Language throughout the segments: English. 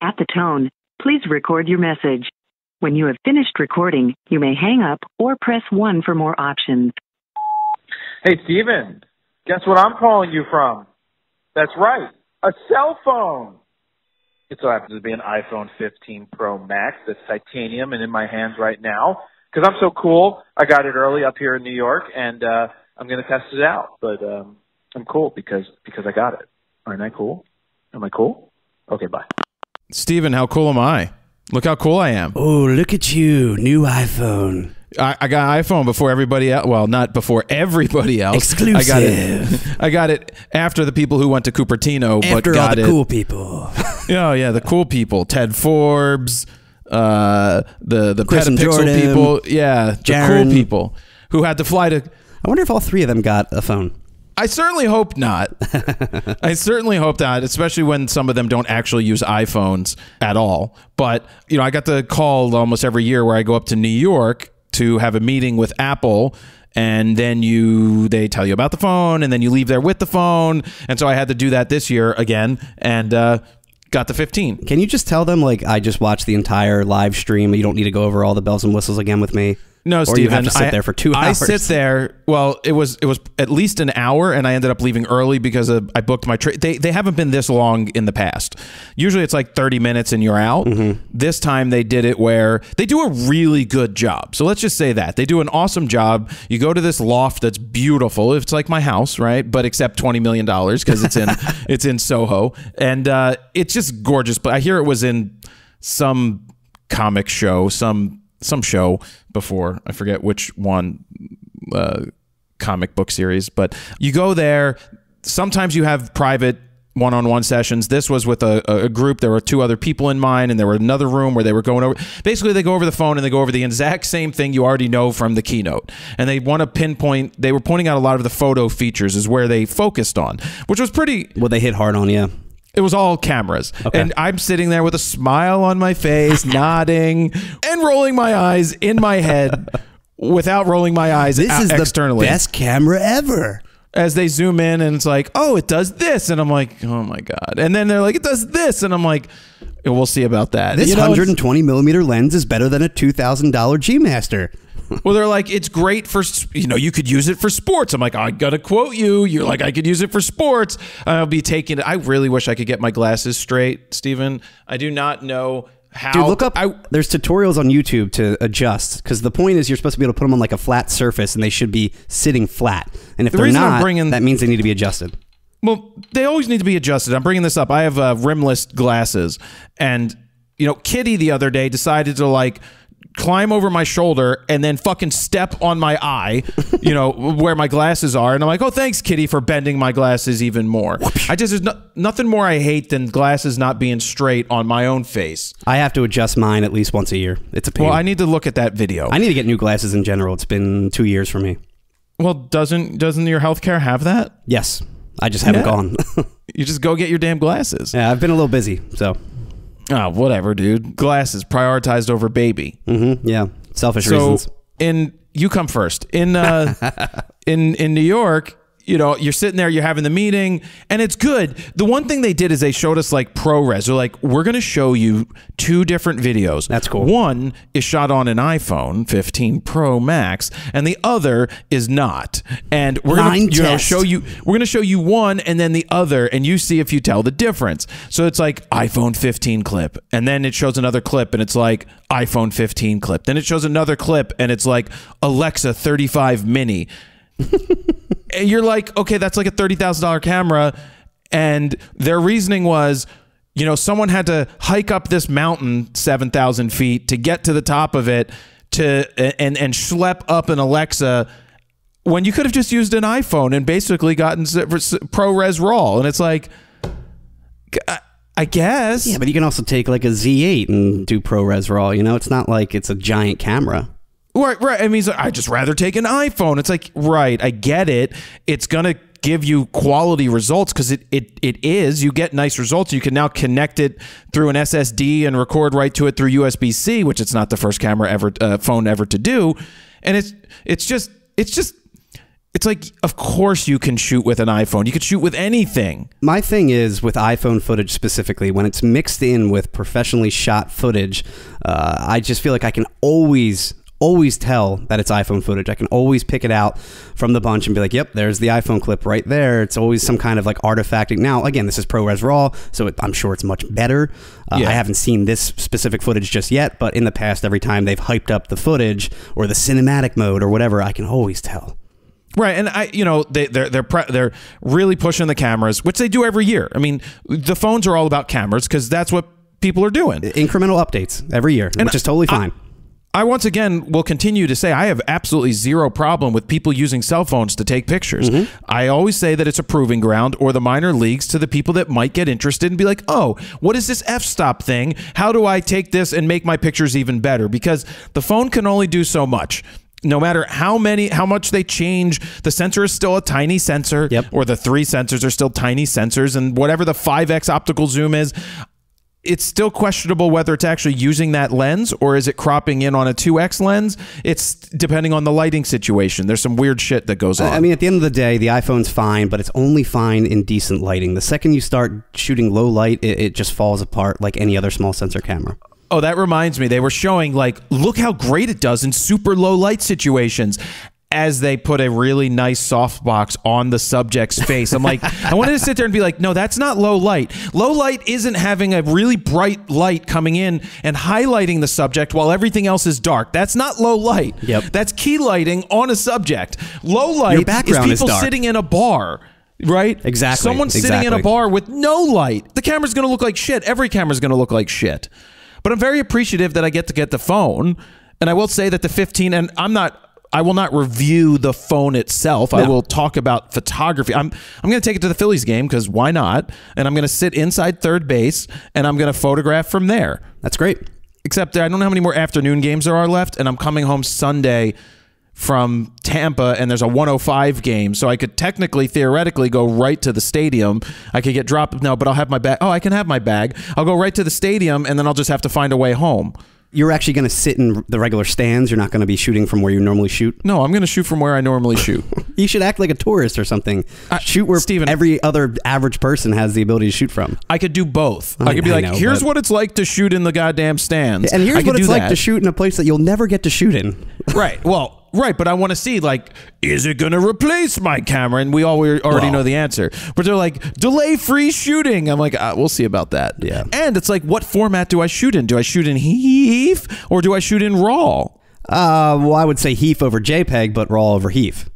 At the tone, please record your message. When you have finished recording, you may hang up or press 1 for more options. Hey, Steven, guess what I'm calling you from? That's right, a cell phone. It so happens to be an iPhone 15 Pro Max that's titanium and in my hands right now. Because I'm so cool, I got it early up here in New York, and I'm going to test it out. But I'm cool because I got it. Aren't I cool? Am I cool? Okay, bye. Steven, how cool am I? Look how cool I am. Oh, look at you. New iPhone. I got an iPhone before everybody else. Well, not before everybody else. Exclusive. I got it after the people who went to Cupertino. After but got all the it. cool people. Oh, yeah, the cool people. Ted Forbes, the Petapixel Jordan, people. Yeah, Jaron. the cool people who had to fly to... I wonder if all three of them got a phone. I certainly hope not. I certainly hope not, especially when some of them don't actually use iPhones at all. But, you know, I got the call almost every year where I go up to New York to have a meeting with Apple, and then they tell you about the phone, and then you leave there with the phone. And so I had to do that this year again, and got the 15. Can you just tell them, like, I just watched the entire live stream, you don't need to go over all the bells and whistles again with me? No, Steven, you have to sit there for 2 hours. I sit there. Well, it was at least an hour, and I ended up leaving early because I booked my trip. They haven't been this long in the past. Usually it's like 30 minutes and you're out. Mm-hmm. This time they did it where they do a really good job. So let's just say that. They do an awesome job. You go to this loft that's beautiful. It's like my house, right? But except $20 million because it's in Soho. And it's just gorgeous. But I hear it was in some comic show, some show before. I forget which one, comic book series. But you go there. Sometimes you have private one-on-one sessions. This was with a group. There were 2 other people in mine, and there were another room where they were going over. Basically, they go over the phone, and they go over the exact same thing you already know from the keynote. And they want to pinpoint. They were pointing out a lot of the photo features is where they focused on, which was pretty... Well, they hit hard on you. It was all cameras. Okay. And I'm sitting there with a smile on my face, nodding, and rolling my eyes in my head without rolling my eyes externally. This is the best camera ever. As they zoom in, and it's like, oh, it does this. And I'm like, oh, my God. And then they're like, it does this. And I'm like, we'll see about that. This 120 millimeter lens is better than a $2,000 G Master. Well, they're like, it's great for, you could use it for sports. I'm like, I got to quote you. You're like, I could use it for sports. I'll be taking it. I really wish I could get my glasses straight, Steven. I do not know how. Dude, look up. There's tutorials on YouTube to adjust, because the point is you're supposed to be able to put them on like a flat surface, and they should be sitting flat. And if they're not, that means they need to be adjusted. Well, they always need to be adjusted. I'm bringing this up. I have rimless glasses, and, Kitty the other day decided to, like, climb over my shoulder and then fucking step on my eye, where my glasses are. And I'm like, oh, thanks, Kitty, for bending my glasses even more. There's nothing more I hate than glasses not being straight on my own face. I have to adjust mine at least once a year. It's a pain. Well, I need to look at that video. I need to get new glasses in general. It's been 2 years for me. Well, doesn't your healthcare have that? Yes. I just haven't gone. You just go get your damn glasses. Yeah, I've been a little busy, so... Oh, whatever, dude. Glasses prioritized over baby. Mm-hmm. Yeah, selfish reasons. You come first. In New York, you're sitting there, you're having the meeting, and it's good. The one thing they did is they showed us like ProRes. They're like, we're going to show you 2 different videos. That's cool. One is shot on an iPhone 15 Pro Max, and the other is not. And we're going to show you. We're going to show you one and then the other, and you see if you tell the difference. So it's like iPhone 15 clip, and then it shows another clip, and it's like iPhone 15 clip. Then it shows another clip, and it's like Alexa 35 Mini. And you're like, okay, that's like a $30,000 camera. And their reasoning was, someone had to hike up this mountain 7,000 feet to get to the top of it and schlep up an Alexa when you could have just used an iPhone and basically gotten ProRes RAW. And it's like, I guess. Yeah, but you can also take like a Z8 and do ProRes RAW. It's not like it's a giant camera. Right. I mean, I'd just rather take an iPhone. It's like, right, I get it. It's going to give you quality results because it is. You get nice results. You can now connect it through an SSD and record right to it through USB-C, which it's not the first phone ever to do. And it's just It's like, of course you can shoot with an iPhone. You could shoot with anything. My thing is with iPhone footage specifically, when it's mixed in with professionally shot footage, I just feel like I can always tell that it's iPhone footage. I can always pick it out from the bunch and be like, yep, there's the iPhone clip right there. It's always some kind of like artifacting. Now, again, this is ProRes RAW, so I'm sure it's much better. I haven't seen this specific footage just yet, but in the past, every time they've hyped up the footage or the cinematic mode or whatever, I can always tell. Right, and they're really pushing the cameras, which they do every year. I mean, the phones are all about cameras because that's what people are doing. Incremental updates every year, which is totally fine. I once again will continue to say I have absolutely zero problem with people using cell phones to take pictures. I always say that it's a proving ground or the minor leagues to the people that might get interested and be like, oh, what is this f-stop thing? How do I take this and make my pictures even better? Because the phone can only do so much. No matter how much they change, the sensor is still a tiny sensor, or the 3 sensors are still tiny sensors, and whatever the 5x optical zoom is, it's still questionable whether it's actually using that lens or is it cropping in on a 2x lens. It's depending on the lighting situation. There's some weird shit that goes on. I mean, at the end of the day, the iPhone's fine, but it's only fine in decent lighting. The second you start shooting low light, it just falls apart like any other small sensor camera. Oh, that reminds me. They were showing, like, look how great it does in super low light situations as they put a really nice softbox on the subject's face. I'm like, I wanted to sit there and be like, no, that's not low light. Low light isn't having a really bright light coming in and highlighting the subject while everything else is dark. That's not low light. That's key lighting on a subject. Low light is people sitting in a bar. Right? Exactly. Someone's sitting in a bar with no light. The camera's going to look like shit. Every camera's going to look like shit. But I'm very appreciative that I get to get the phone. And I will say that the 15, and I will not review the phone itself. No. I will talk about photography. I'm going to take it to the Phillies game because why not? And I'm going to sit inside third base and I'm going to photograph from there. That's great. Except I don't know how many more afternoon games there are left. And I'm coming home Sunday from Tampa and there's a 105 game. So I could theoretically go right to the stadium. I could get dropped. No, but I'll have my bag. Oh, I can have my bag. I'll go right to the stadium and then I'll just have to find a way home. You're actually going to sit in the regular stands? You're not going to be shooting from where you normally shoot? No, I'm going to shoot from where I normally shoot. You should act like a tourist or something. Shoot where every other average person has the ability to shoot from. I could do both. I could be like, here's what it's like to shoot in the goddamn stands. And here's what it's like to shoot in a place that you'll never get to shoot in. Right. Well, right, but I want to see, like, is it going to replace my camera? And we already know the answer. But they're like, delay-free shooting. I'm like, we'll see about that. Yeah. And it's like, what format do I shoot in? Do I shoot in HEIF or do I shoot in RAW? Well, I would say HEIF over JPEG, but RAW over HEIF.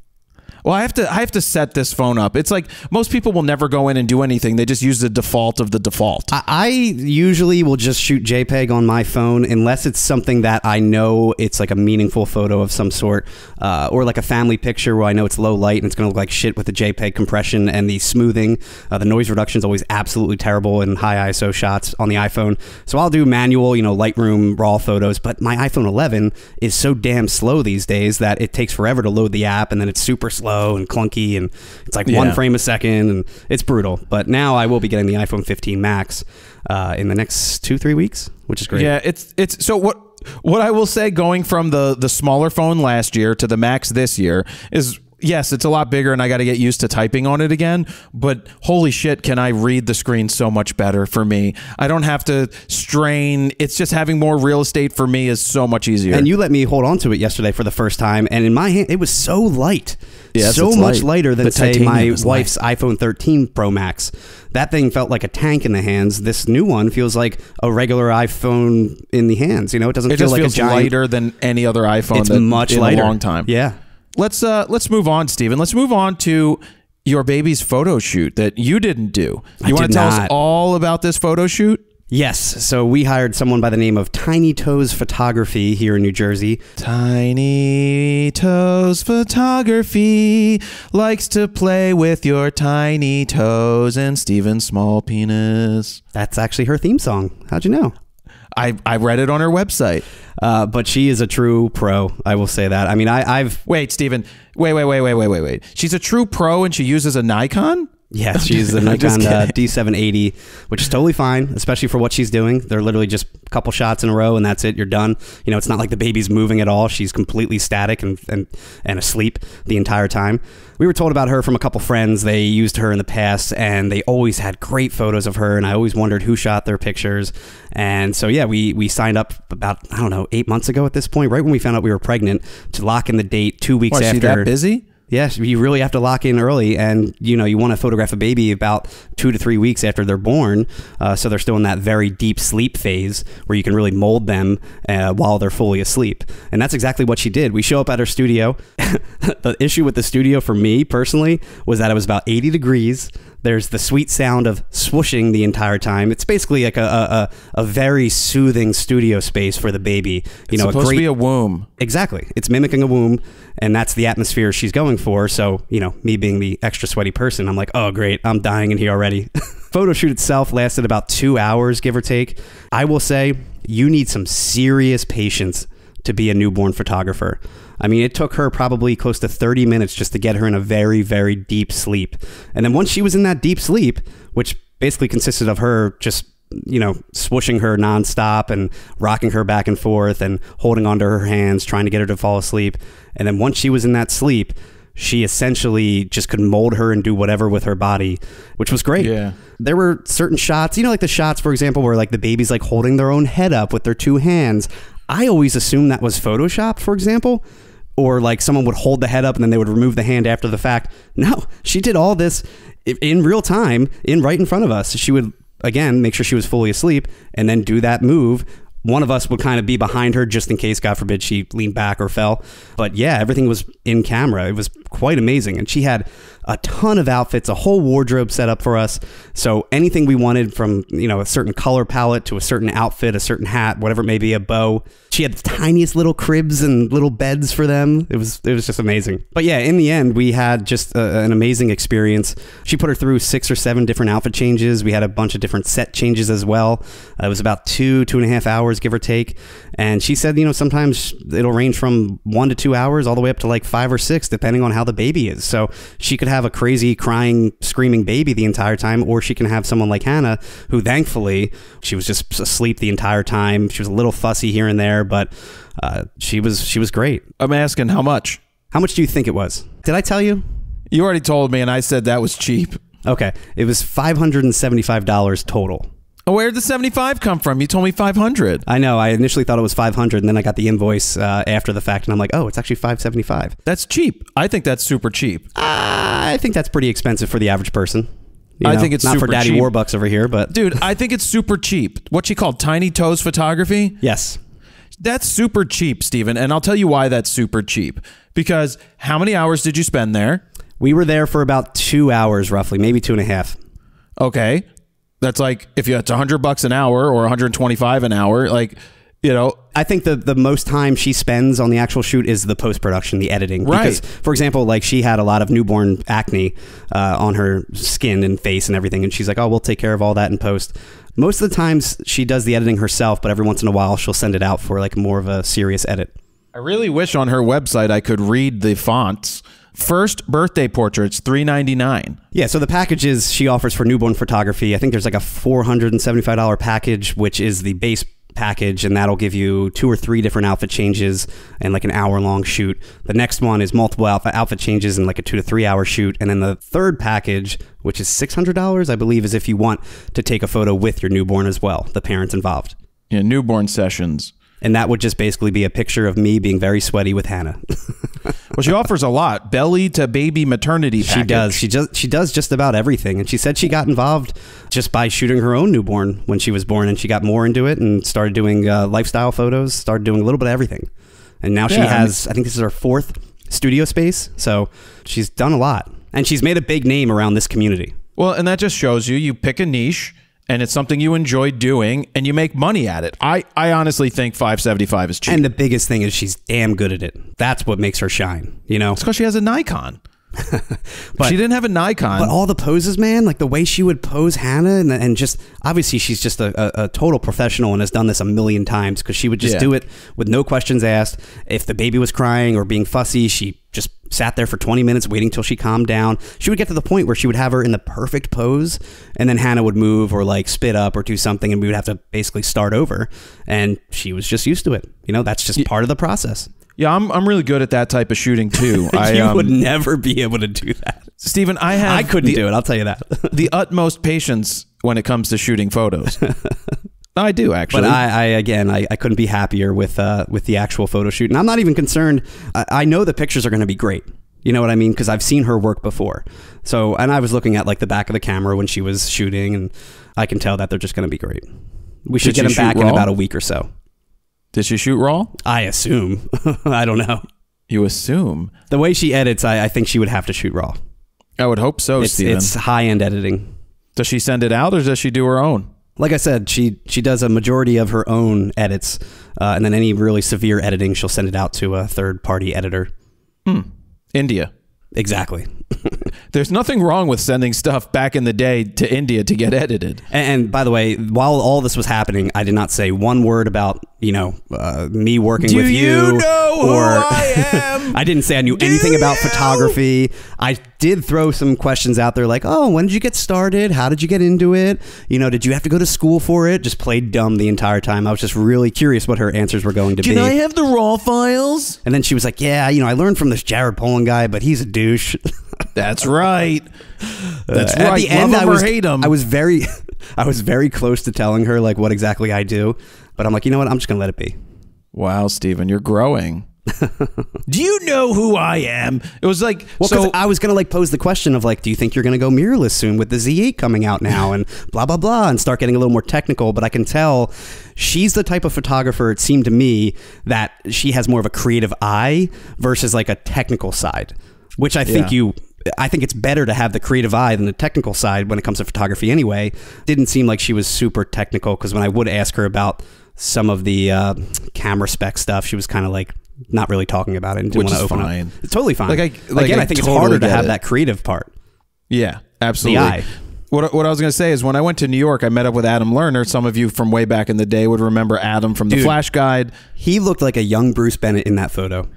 Well, I have to set this phone up. It's like most people will never go in and do anything. They just use the default of the default. I usually will just shoot JPEG on my phone unless it's something that I know it's like a meaningful photo of some sort, or like a family picture where I know it's low light and it's going to look like shit with the JPEG compression and the smoothing. The noise reduction is always absolutely terrible in high ISO shots on the iPhone. So I'll do manual, Lightroom RAW photos, but my iPhone 11 is so damn slow these days that it takes forever to load the app and then it's super slow and clunky and it's like 1 frame a second and it's brutal. But now I will be getting the iPhone 15 Max in the next 2-3 weeks, which is great. Yeah, it's so what I will say going from the smaller phone last year to the Max this year is, yes, it's a lot bigger and I got to get used to typing on it again, but holy shit, can I read the screen so much better for me. I don't have to strain. It's just having more real estate for me is so much easier. And you let me hold on to it yesterday for the first time, and in my hand, it was so light. Yes, so much lighter than, say, my wife's light. iPhone 13 Pro Max. That thing felt like a tank in the hands. This new one feels like a regular iPhone in the hands. It doesn't feel like a giant. It just feels lighter than any other iPhone. It's much lighter. In a long time. Yeah. Let's move on, Steven. Let's move on to your baby's photo shoot that you didn't do. You want to tell us all about this photo shoot? Yes. So we hired someone by the name of Tiny Toes Photography here in New Jersey. Tiny Toes Photography likes to play with your tiny toes and Steven's small penis. That's actually her theme song. How'd you know? I read it on her website. But she is a true pro. I will say that. I mean, I've... Wait, Steven. Wait. She's a true pro and she uses a Nikon? Yeah, she's the Nikon D780, which is totally fine, especially for what she's doing. They're literally just a couple shots in a row and that's it. You're done. You know, it's not like the baby's moving at all. She's completely static and asleep the entire time. We were told about her from a couple friends. They used her in the past and they always had great photos of her. And I always wondered who shot their pictures. And so, yeah, we signed up about, I don't know, 8 months ago at this point, right when we found out we were pregnant, to lock in the date 2 weeks after. Is she that busy? Yes, you really have to lock in early, and you know you want to photograph a baby about 2 to 3 weeks after they're born, so they're still in that very deep sleep phase where you can really mold them while they're fully asleep. And that's exactly what she did. We show up at her studio. The issue with the studio for me personally was that it was about 80 degrees. There's the sweet sound of swooshing the entire time. It's basically like a very soothing studio space for the baby. It's supposed to be a womb. Exactly. It's mimicking a womb, and that's the atmosphere she's going for. So, you know, me being the extra sweaty person, I'm like, oh, great, I'm dying in here already. Photo shoot itself lasted about 2 hours, give or take. I will say you need some serious patience to be a newborn photographer. I mean, it took her probably close to 30 minutes just to get her in a very, very deep sleep. And then once she was in that deep sleep, which basically consisted of her just, you know, swooshing her nonstop and rocking her back and forth and holding onto her hands, trying to get her to fall asleep. And then once she was in that sleep, she essentially just could mold her and do whatever with her body, which was great. Yeah. There were certain shots, you know, like the shots, for example, where like the baby's like holding their own head up with their two hands. I always assumed that was Photoshopped, for example, or like someone would hold the head up and then they would remove the hand after the fact. No, she did all this in real time, right in front of us. She would, again, make sure she was fully asleep and then do that move. One of us would kind of be behind her just in case, God forbid, she leaned back or fell. But yeah, everything was in camera. It was quite amazing. And she had a ton of outfits, a whole wardrobe set up for us. So anything we wanted, from, you know, a certain color palette to a certain outfit, a certain hat, whatever it may be, a bow. She had the tiniest little cribs and little beds for them. It was just amazing. But yeah, in the end, we had just an amazing experience. She put her through 6 or 7 different outfit changes. We had a bunch of different set changes as well. It was about 2.5 hours, give or take. And she said, you know, sometimes it'll range from 1 to 2 hours all the way up to like 5 or 6, depending on how the baby is. So she could have a crazy crying, screaming baby the entire time, or she can have someone like Hannah, who thankfully she was just asleep the entire time. She was a little fussy here and there, but she was great. I'm asking, how much? How much do you think it was? Did I tell you? You already told me, and I said that was cheap. Okay, it was $575 total. Oh, where did the 75 come from? You told me 500. I know. I initially thought it was 500, and then I got the invoice after the fact, and I'm like, oh, it's actually 575. That's cheap. I think that's super cheap. I think that's pretty expensive for the average person. I think it's not super for Daddy cheap. Warbucks over here, but dude, I think it's super cheap. What she called tiny toes photography? Yes. That's super cheap, Steven, and I'll tell you why that's super cheap. Because how many hours did you spend there? We were there for about 2 hours, roughly, maybe 2.5. Okay. That's like, if it's $100 an hour or $125 an hour, like, you know. I think the most time she spends on the actual shoot is the post-production, the editing. Right. Because, for example, like she had a lot of newborn acne on her skin and face and everything. And she's like, oh, we'll take care of all that in post. Most of the times she does the editing herself, but every once in a while she'll send it out for like more of a serious edit. I really wish on her website I could read the fonts. First birthday portraits, $399. Yeah, so the packages she offers for newborn photography, I think there's like a $475 package, which is the base package, and that'll give you 2 or 3 different outfit changes and like an hour-long shoot. The next one is multiple outfit changes and like a 2 to 3 hour shoot. And then the third package, which is $600, I believe, is if you want to take a photo with your newborn as well, the parents involved. Yeah, newborn sessions. And that would just basically be a picture of me being very sweaty with Hannah. Well, she offers a lot. Belly to baby maternity package. She does. She does just about everything. And she said she got involved just by shooting her own newborn when she was born. And she got more into it and started doing lifestyle photos, started doing a little bit of everything. And now she has, I think this is her 4th studio space. So she's done a lot. And she's made a big name around this community. Well, and that just shows you pick a niche, and it's something you enjoy doing, and you make money at it. I honestly think $575 is cheap. And the biggest thing is she's damn good at it. That's what makes her shine, you know? It's because she has a Nikon. But she didn't have a Nikon. But all the poses, man, like the way she would pose Hannah, and just obviously she's just a total professional and has done this a million times, because she would just do it with no questions asked. If the baby was crying or being fussy, she just sat there for 20 minutes waiting till she calmed down. She would get to the point where she would have her in the perfect pose, and then Hannah would move or like spit up or do something, and we would have to basically start over. And she was just used to it. You know, that's just part of the process. Yeah, I'm really good at that type of shooting too. You would never be able to do that, Stephen. I couldn't do it. I'll tell you that. The utmost patience when it comes to shooting photos. I do, actually. But I couldn't be happier with the actual photo shoot, and I'm not even concerned. I know the pictures are going to be great. You know what I mean? Because I've seen her work before. So, and I was looking at like the back of the camera when she was shooting, and I can tell that they're just going to be great. We should get them back in about a week or so. Did she shoot raw? I assume. I don't know. You assume? The way she edits, I think she would have to shoot raw. I would hope so, Steven. It's high-end editing. Does she send it out, or does she do her own? Like I said, she does a majority of her own edits, and then any really severe editing, she'll send it out to a third-party editor. India. Exactly. There's nothing wrong with sending stuff back in the day to India to get edited. And by the way, while all this was happening, I did not say one word about, me working with you. Do you know who I am? I didn't say I knew anything about photography. I did throw some questions out there like, oh, when did you get started? How did you get into it? Did you have to go to school for it? Just played dumb the entire time. I was just really curious what her answers were going to be. Can I have the raw files? And then she was like, yeah, I learned from this Jared Polin guy, but he's a douche. That's right. That's right. At the end, love him or hate him. I was very close to telling her like what exactly I do, but I'm like, you know what? I'm just gonna let it be. Wow, Steven, you're growing. Do you know who I am? It was like, because I was gonna like pose the question of like, do you think you're gonna go mirrorless soon with the Z8 coming out now, and blah blah blah, and start getting a little more technical. But I can tell she's the type of photographer, it seemed to me, that she has more of a creative eye versus like a technical side, which I think I think it's better to have the creative eye than the technical side when it comes to photography anyway. Didn't seem like she was super technical, because when I would ask her about some of the camera spec stuff, she was kind of like not really talking about it and didn't want to open up. It's totally fine. Again, I think it's harder to have that creative part. Yeah, absolutely. The eye. What I was going to say is, when I went to New York, I met up with Adam Lerner. Some of you from way back in the day would remember Adam from the Flash Guide. He looked like a young Bruce Bennett in that photo.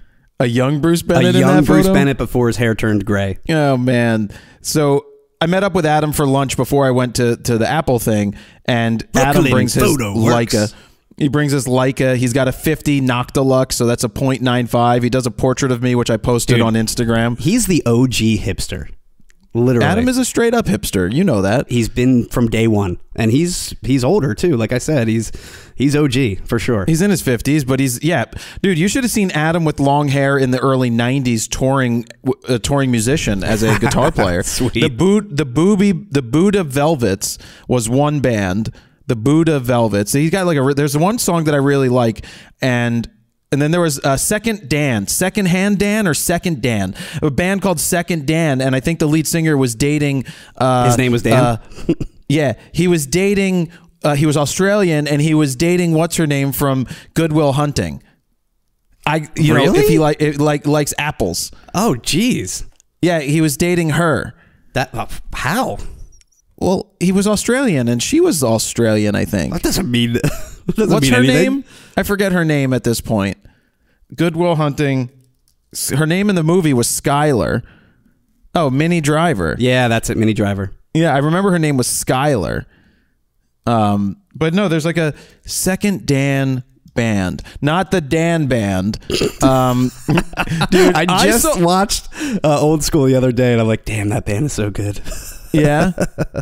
A young Bruce Bennett in that photo? A young Bruce Bennett before his hair turned gray. Oh, man. So I met up with Adam for lunch before I went to the Apple thing, and Adam brings his Leica. He brings his Leica. He's got a 50 Noctilux, so that's a 0.95. He does a portrait of me, which I posted on Instagram. He's the OG hipster. Literally. Adam is a straight up hipster. You know that. He's been from day one, and he's older too. Like I said, he's OG for sure. He's in his 50s, but dude, you should have seen Adam with long hair in the early 90s touring musician as a guitar player. Sweet. The Buddha Velvets was one band. The Buddha Velvets. So he's got like there's one song that I really like, and then there was Second Dan, a band called Second Dan, and I think the lead singer was dating. His name was Dan. Yeah, he was dating. He was Australian, and he was dating what's her name from Good Will Hunting. Really? If he likes apples. Oh, geez. Yeah, he was dating her. How? Well, he was Australian, and she was Australian, I think. That doesn't mean. What's her name? I forget her name at this point. Good Will Hunting. Her name in the movie was Skylar. Oh, Minnie Driver. Yeah, that's it, Minnie Driver. Yeah, I remember her name was Skylar. But no, there's like a Second Dan band, not the Dan band. Dude, I just watched Old School the other day, and I'm like, damn, that band is so good. Yeah.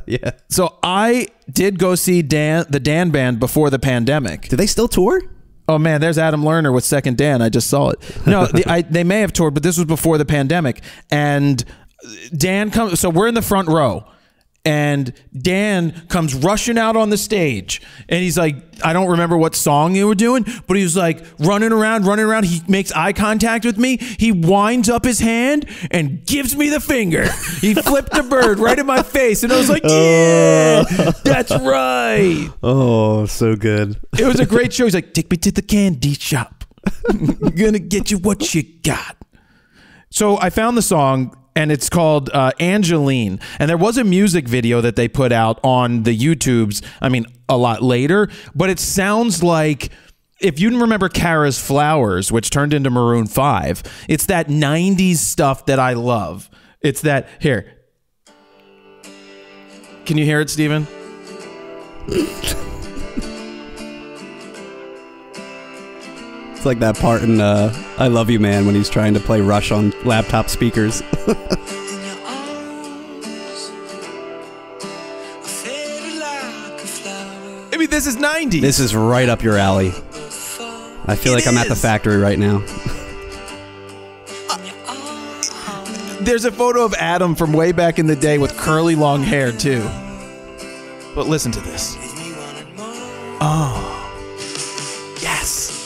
Yeah. So I did go see the Dan band before the pandemic. Do they still tour? Oh man, there's Adam Lerner with Second Dan. I just saw it. No, they may have toured, but this was before the pandemic. And Dan comes, so we're in the front row, and Dan comes rushing out on the stage, and he's like, I don't remember what song you were doing, but he was like running around. He makes eye contact with me. He winds up his hand and gives me the finger. He flipped a bird right in my face, and I was like, yeah, that's right. Oh, so good. It was a great show. He's like, take me to the candy shop. I'm gonna get you what you got. So I found the song. and it's called Angeline. And there was a music video that they put out on the YouTubes, I mean, a lot later, but it sounds like, if you remember Kara's Flowers, which turned into Maroon 5, it's that 90s stuff that I love. It's that, here. Can you hear it, Steven? It's like that part in I Love You Man when he's trying to play Rush on laptop speakers. I mean, this is 90s. This is right up your alley. I feel like I'm at the factory right now. There's a photo of Adam from way back in the day with curly long hair, too. But listen to this. Oh. Yes.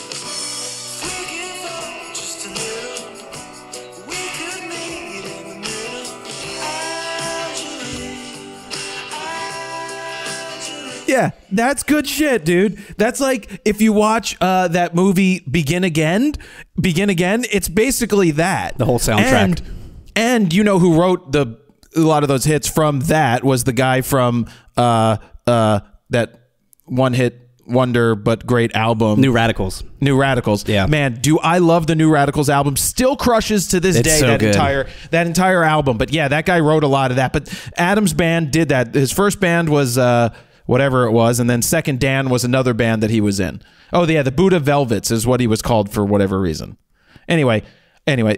Yeah, that's good shit, dude. That's like if you watch that movie Begin Again, it's basically that. The whole soundtrack. And you know who wrote a lot of those hits from that was the guy from that one-hit wonder but great album, New Radicals. Yeah, man, do I love the New Radicals album? Still crushes to this day, so that entire album. But yeah, that guy wrote a lot of that. But Adam's band did that. His first band was whatever it was, and then Second Dan was another band that he was in. Oh yeah, the Buddha Velvets is what he was called for whatever reason. Anyway,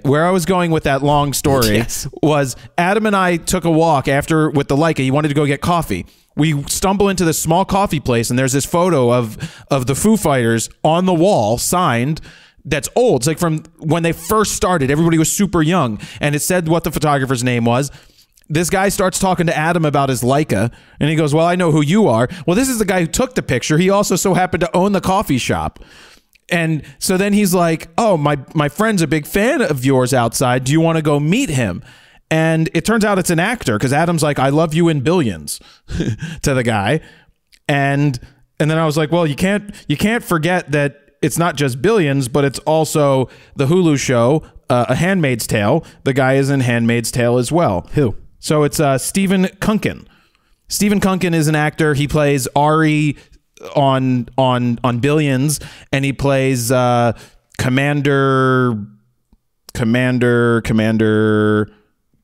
where I was going with that long story was Adam and I took a walk after with the Leica. He wanted to go get coffee. We stumble into this small coffee place, and there's this photo of the Foo Fighters on the wall, signed. That's old. It's like from when they first started. Everybody was super young, and it said what the photographer's name was. This guy starts talking to Adam about his Leica, and he goes, well, I know who you are. Well, this is the guy who took the picture. He also so happened to own the coffee shop. And so then he's like, oh, my friend's a big fan of yours outside. Do you want to go meet him? And it turns out it's an actor, because Adam's like, I love you in billions to the guy. And then I was like, well, you can't forget that it's not just Billions, but it's also the Hulu show, A Handmaid's Tale. The guy is in Handmaid's Tale as well. Who? So it's Stephen Kunken. Stephen Kunken is an actor. He plays Ari on Billions, and he plays Commander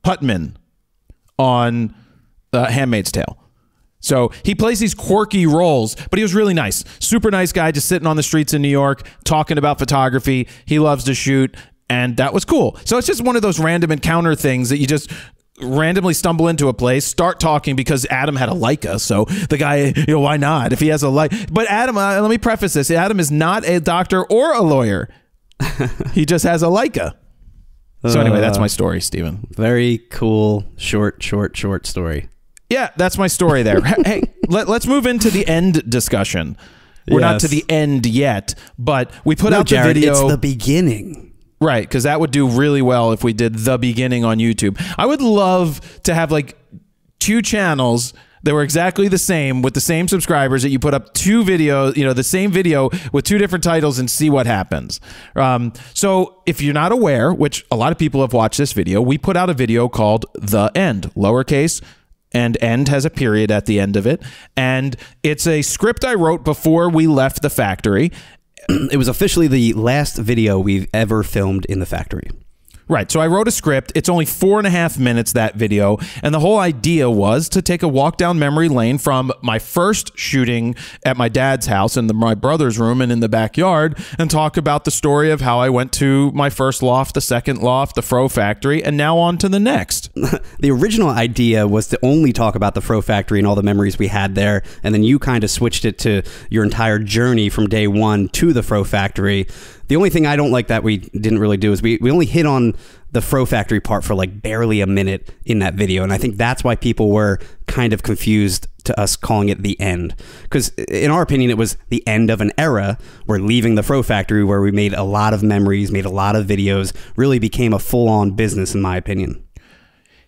Putman on Handmaid's Tale. So he plays these quirky roles, but he was really nice. Super nice guy, just sitting on the streets in New York, talking about photography. He loves to shoot, and that was cool. So it's just one of those random encounter things that you just randomly stumble into a place, start talking because Adam had a Leica. So the guy, why not? If he has a Leica. But Adam, let me preface this. Adam is not a doctor or a lawyer. He just has a Leica. So anyway, that's my story, Steven. Very cool, short story. Yeah, that's my story there. Hey, let's move into the end discussion. We're not to the end yet, but we put out Jared, the video. It's the beginning. Right, because that would do really well if we did the beginning on YouTube. I would love to have like 2 channels that were exactly the same with the same subscribers, that you put up 2 videos, the same video with 2 different titles, and see what happens. So if you're not aware, which a lot of people have watched this video, we put out a video called The End, lowercase, and end has a period at the end of it. And it's a script I wrote before we left the factory. It was officially the last video we've ever filmed in the factory. Right. So I wrote a script. It's only 4.5 minutes, that video. And the whole idea was to take a walk down memory lane from my first shooting at my dad's house in my brother's room and in the backyard, and talk about the story of how I went to my first loft, the second loft, the Fro factory, and now on to the next. The original idea was to only talk about the Fro factory and all the memories we had there. And then you kind of switched it to your entire journey from day one to the Fro factory. The only thing I don't like that we didn't really do is we only hit on the Fro factory part for like barely a minute in that video. And I think that's why people were kind of confused to us calling it the end. Because in our opinion, it was the end of an era. We're leaving the Fro factory where we made a lot of memories, made a lot of videos, really became a full-on business in my opinion.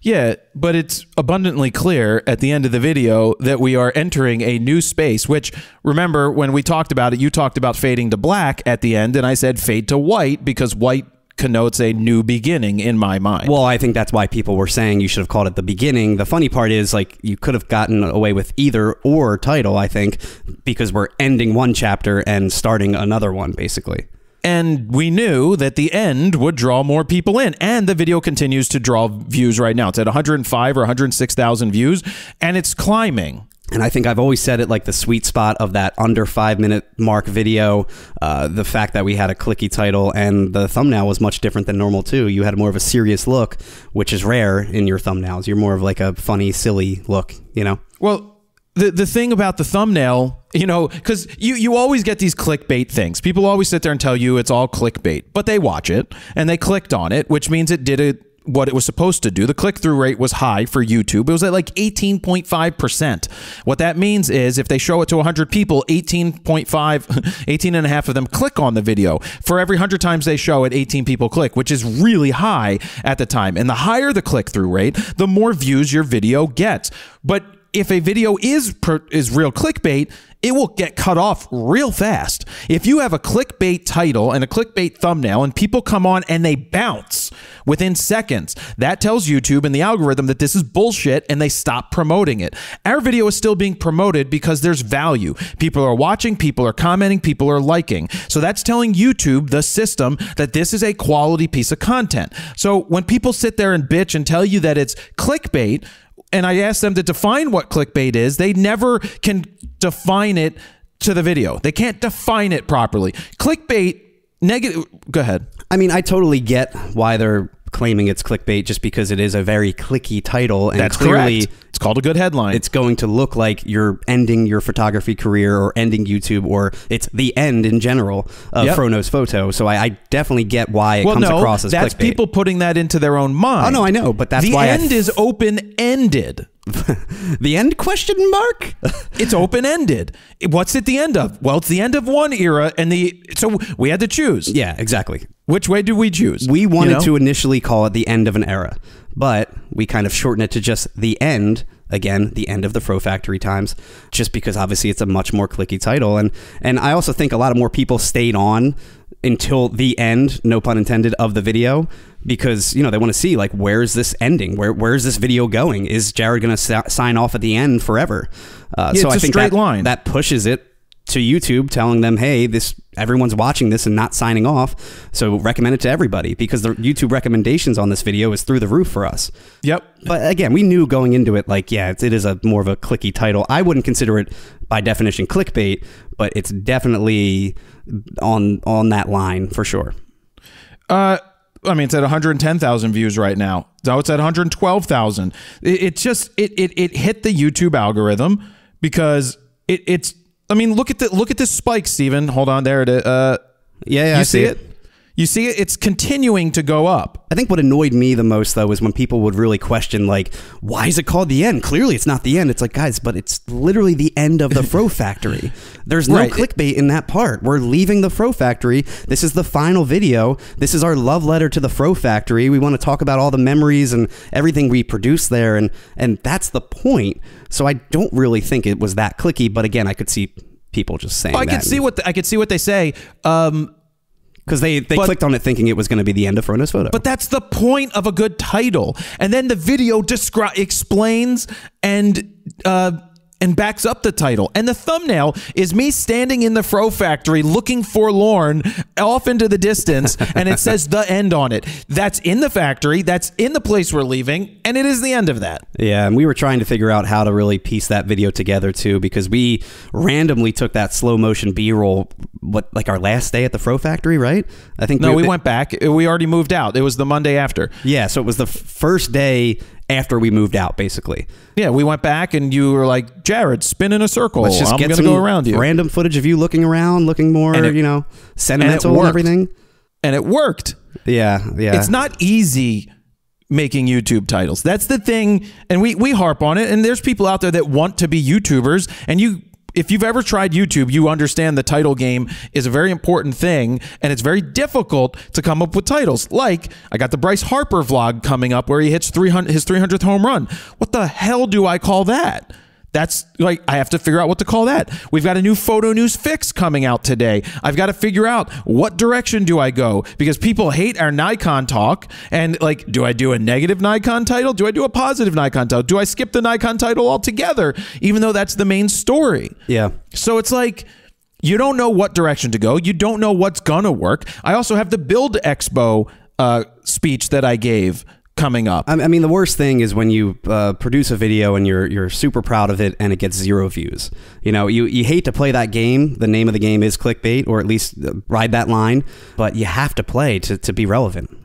Yeah, but it's abundantly clear at the end of the video that we are entering a new space, which, remember, when we talked about it, you talked about fading to black at the end, and I said fade to white because white connotes a new beginning in my mind. Well, I think that's why people were saying you should have called it the beginning. The funny part is, like, you could have gotten away with either or title, I think, because we're ending one chapter and starting another one, basically. And we knew that the end would draw more people in. And the video continues to draw views right now. It's at 105 or 106,000 views, and it's climbing. And I think I've always said it, like, the sweet spot of that under 5-minute mark video, the fact that we had a clicky title and the thumbnail was much different than normal too. You had more of a serious look, which is rare in your thumbnails. You're more of like a funny, silly look, you know? Well, the thing about the thumbnail, you know, because you always get these clickbait things. People always sit there and tell you it's all clickbait, but they watch it and they clicked on it, which means it did what it was supposed to do. The click-through rate was high for YouTube. It was at like 18.5%. What that means is if they show it to 100 people, 18 and a half of them click on the video. For every 100 times they show it, 18 people click, which is really high at the time. And the higher the click-through rate, the more views your video gets. But if a video is real clickbait, it will get cut off real fast. If you have a clickbait title and a clickbait thumbnail and people come on and they bounce within seconds, that tells YouTube and the algorithm that this is bullshit and they stop promoting it. Our video is still being promoted because there's value. People are watching, people are commenting, people are liking. So that's telling YouTube, the system, that this is a quality piece of content. So when people sit there and bitch and tell you that it's clickbait, and I ask them to define what clickbait is, they never can define it to the video. They can't define it properly. Clickbait, negative. Go ahead. I mean, I totally get why they're claiming it's clickbait, just because it is a very clicky title, and that's clearly correct. It's called a good headline. It's going to look like you're ending your photography career or ending YouTube, or it's the end in general of Phronos Photo. So I definitely get why it comes across as that's clickbait. People putting that into their own mind. Oh no, I know, but that's the why end is open-ended. The end question mark? It's open-ended. What's it the end of? Well, it's the end of one era, and so we had to choose. Yeah, exactly. Which way did we choose? We wanted to initially call it the end of an era, but we kind of shortened it to just the end. Again, the end of the Fro Factory times, just because obviously it's a much more clicky title. And I also think a lot of more people stayed on until the end, no pun intended, of the video, because, you know, they want to see, like, where's this ending? Where's this video going? Is Jared going to sign off at the end forever? So I think that pushes it to YouTube, telling them, hey, everyone's watching this and not signing off, so recommend it to everybody, because the YouTube recommendations on this video is through the roof for us. Yep. But again, we knew going into it, like, yeah, it is a more of a clicky title. I wouldn't consider it by definition clickbait, but it's definitely on that line for sure. I mean, it's at 110,000 views right now. So it's at 112,000. It hit the YouTube algorithm because it's. I mean, look at this spike, Steven. Hold on, there it is. Yeah, you I see it. You see it? It's continuing to go up. I think what annoyed me the most, though, is when people would really question, like, why is it called the end? Clearly, it's not the end. It's like, guys, but it's literally the end of the Fro Factory. There's no clickbait in that part. We're leaving the Fro Factory. This is the final video. This is our love letter to the Fro Factory. We want to talk about all the memories and everything we produced there, and that's the point. So I don't really think it was that clicky, but again, I could see people just saying that. I could see what they say. Because they clicked on it thinking it was going to be the end of Phronos Photo. But that's the point of a good title. And then the video explains and backs up the title. And the thumbnail is me standing in the Fro Factory looking forlorn off into the distance, and it says the end on it. That's in the factory. That's in the place we're leaving, and it is the end of that. Yeah, and we were trying to figure out how to really piece that video together, too, because we randomly took that slow motion B-roll, like our last day at the Fro Factory, right? I think we went back. We already moved out. It was the Monday after. Yeah, so it was the first day after we moved out, basically. Yeah, we went back and you were like, Jared, spin in a circle. Let's just I'm going to go around you. Random footage of you looking around, looking more, sentimental and everything. And it worked. Yeah. It's not easy making YouTube titles. That's the thing. And we harp on it. And there's people out there that want to be YouTubers. And if you've ever tried YouTube, you understand the title game is a very important thing, and it's very difficult to come up with titles. Like, I got the Bryce Harper vlog coming up where he hits his 300th home run. What the hell do I call that? That's like, I have to figure out what to call that. We've got a new photo news fix coming out today. I've got to figure out what direction do I go, because people hate our Nikon talk. And like, do I do a negative Nikon title? Do I do a positive Nikon title? Do I skip the Nikon title altogether, even though that's the main story? Yeah. So it's like, you don't know what direction to go. You don't know what's going to work. I also have the Build Expo speech that I gave coming up. I mean, the worst thing is when you produce a video and you're super proud of it and it gets 0 views. You know, you hate to play that game. The name of the game is clickbait, or at least ride that line, but you have to play to be relevant.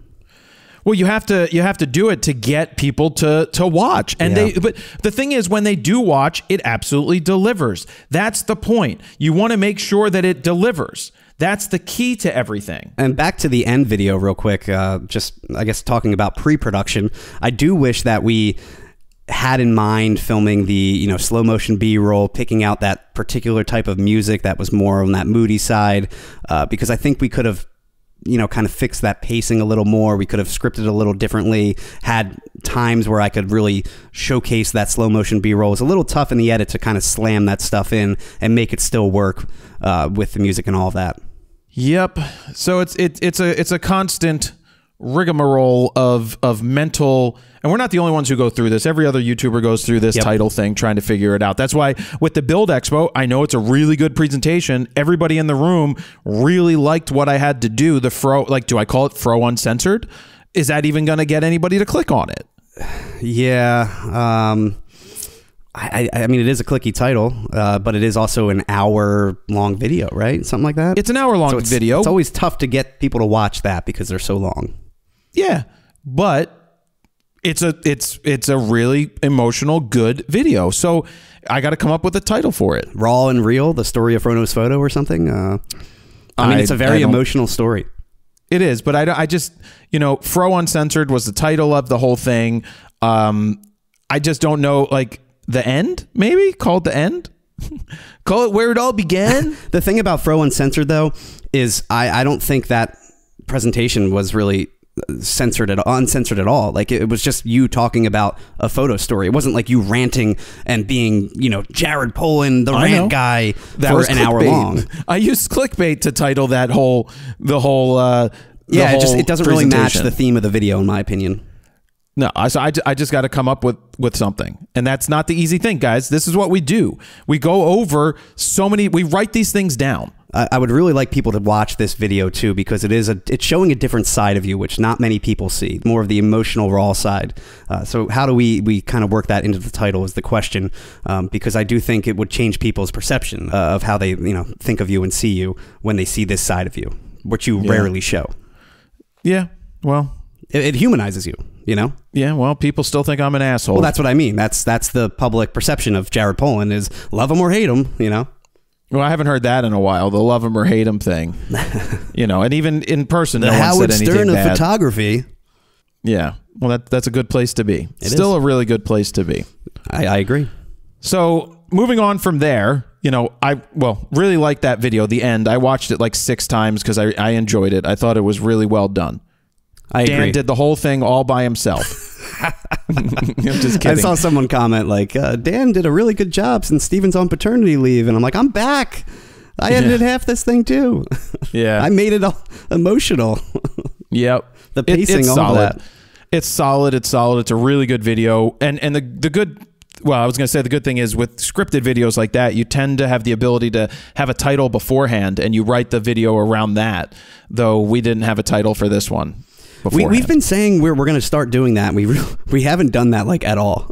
Well, you have to do it to get people to watch. And but the thing is, when they do watch, it absolutely delivers. That's the point. You want to make sure that it delivers. That's the key to everything. And back to the end video real quick, just, I guess, talking about pre-production, I do wish that we had in mind filming the, slow motion B-roll, picking out that particular type of music that was more on that moody side, because I think we could have, kind of fixed that pacing a little more. We could have scripted a little differently, had times where I could really showcase that slow motion B-roll. It was a little tough in the edit to kind of slam that stuff in and make it still work with the music and all that. Yep. So it's a constant rigmarole of mental, and we're not the only ones who go through this. Every other YouTuber goes through this title thing, trying to figure it out. That's why with the Build Expo, I know it's a really good presentation. Everybody in the room really liked what I had to do. The do I call it Fro Uncensored? Is that even going to get anybody to click on it? Yeah. I mean, it is a clicky title, but it is also an hour-long video, right? Something like that? It's an hour-long video. It's always tough to get people to watch that because they're so long. Yeah, but it's a really emotional, good video. So I got to come up with a title for it. Raw and Real, the story of Frono's photo or something? I mean, it's a very emotional story. It is, but I just, Fro Uncensored was the title of the whole thing. I just don't know, like, the end, maybe? Call it the end? Call it where it all began? The thing about Fro Uncensored, though, is I don't think that presentation was really uncensored at all. Like, it was just you talking about a photo story. It wasn't like you ranting and being, Jared Polin, the rant guy, that for was an hour long. I used clickbait to title that it doesn't really match the theme of the video, in my opinion. No, so I just got to come up with something. And that's not the easy thing, guys. This is what we do. We go over we write these things down. I would really like people to watch this video too, because it's showing a different side of you, which not many people see, more of the emotional, raw side. So how do we kind of work that into the title is the question, because I do think it would change people's perception of how they think of you and see you when they see this side of you, which you rarely show. Yeah, well... It humanizes you, Yeah, well, people still think I'm an asshole. Well, that's what I mean. That's the public perception of Jared Polin is love him or hate him, Well, I haven't heard that in a while, the love him or hate him thing. And even in person, the no one Howard said anything Stern of bad. Photography. Yeah, well, that's a good place to be. Still a really good place to be. I agree. So moving on from there, I really liked that video, the end. I watched it like 6 times because I enjoyed it. I thought it was really well done. I agree. Dan did the whole thing all by himself. I'm just kidding. I saw someone comment like, Dan did a really good job since Steven's on paternity leave. And I'm like, I'm back. I edited half this thing too. Yeah. I made it all emotional. Yep. The pacing, it's all solid. that. It's solid. It's solid. It's a really good video. And the good... Well, I was going to say the good thing is with scripted videos like that, you tend to have the ability to have a title beforehand and you write the video around that, though we didn't have a title for this one. We've been saying we're going to start doing that. We haven't done that like at all.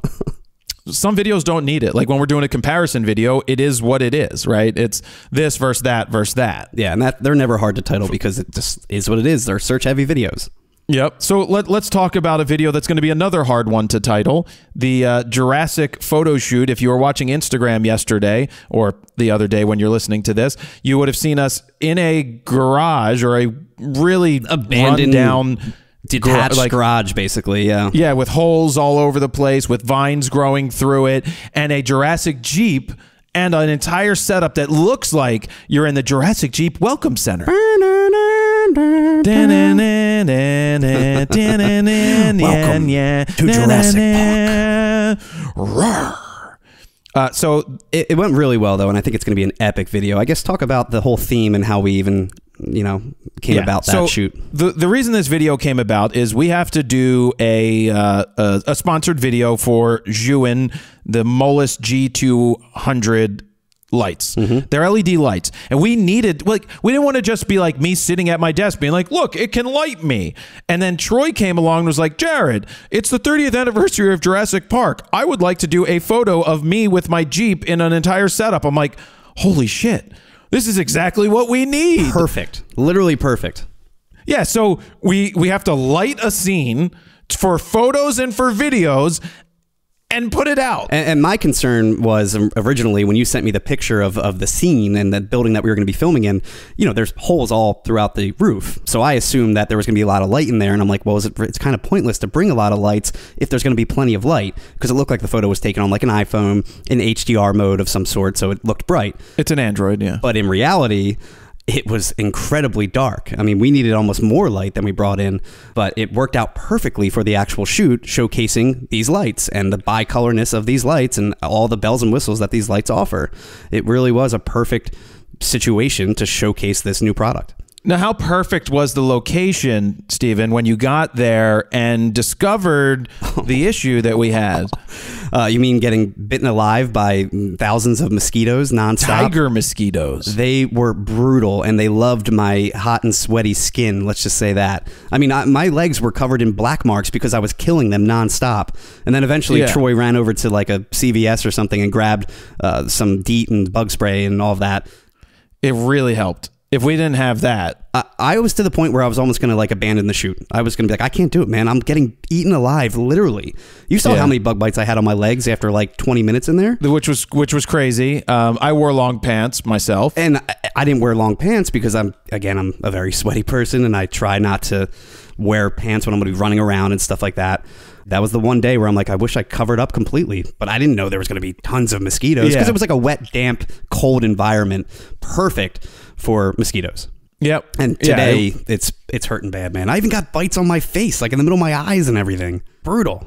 Some videos don't need it. Like when we're doing a comparison video, it is what it is, right? It's this versus that versus that. Yeah, and they're never hard to title because it just is what it is. They're search-heavy videos. Yep. So let's talk about a video that's going to be another hard one to title. The Jurassic photo shoot. If you were watching Instagram yesterday or the other day when you're listening to this, you would have seen us in a garage or a really abandoned, down... detached garage, basically. Yeah, with holes all over the place, with vines growing through it, and a Jurassic Jeep, and an entire setup that looks like you're in the Jurassic Jeep Welcome Center. Welcome to Jurassic Park. So it went really well, though, and I think it's going to be an epic video. I guess talk about the whole theme and how we even, came about that shoot. The reason this video came about is we have to do a sponsored video for Zhuin, the Molus G200 lights. They're LED lights, and we needed, we didn't want to just be like me sitting at my desk being like, look, it can light me. And then Troy came along and was like, Jared, it's the 30th anniversary of Jurassic Park. I would like to do a photo of me with my Jeep in an entire setup. I'm like, holy shit, this is exactly what we need. Perfect. Literally perfect. Yeah, so we have to light a scene for photos and for videos and put it out. And my concern was originally when you sent me the picture of the scene and the building that we were going to be filming in, there's holes all throughout the roof. So I assumed that there was going to be a lot of light in there. And I'm like, well, it's kind of pointless to bring a lot of lights if there's going to be plenty of light, because it looked like the photo was taken on like an iPhone in HDR mode of some sort. So it looked bright. It's an Android, yeah. But in reality, it was incredibly dark. I mean, we needed almost more light than we brought in, but it worked out perfectly for the actual shoot, showcasing these lights and the bicolorness of these lights and all the bells and whistles that these lights offer. It really was a perfect situation to showcase this new product. Now, how perfect was the location, Stephen, when you got there and discovered the issue that we had? You mean getting bitten alive by thousands of mosquitoes nonstop? Tiger mosquitoes. They were brutal, and they loved my hot and sweaty skin. Let's just say that. I mean, my legs were covered in black marks because I was killing them nonstop. And then eventually Troy ran over to like a CVS or something and grabbed some DEET and bug spray and all of that. It really helped. If we didn't have that, I was to the point where I was almost going to like abandon the shoot. I was going to be like, I can't do it, man. I'm getting eaten alive, literally. You saw how many bug bites I had on my legs after like 20 minutes in there, which was crazy. I wore long pants myself, and I didn't wear long pants because I'm a very sweaty person, and I try not to wear pants when I'm going to be running around and stuff like that. That was the one day where I'm like, I wish I covered up completely, but I didn't know there was going to be tons of mosquitoes because it was like a wet, damp, cold environment, perfect for mosquitoes. Yep. And today it's hurting bad, man. I even got bites on my face, like in the middle of my eyes and everything. Brutal.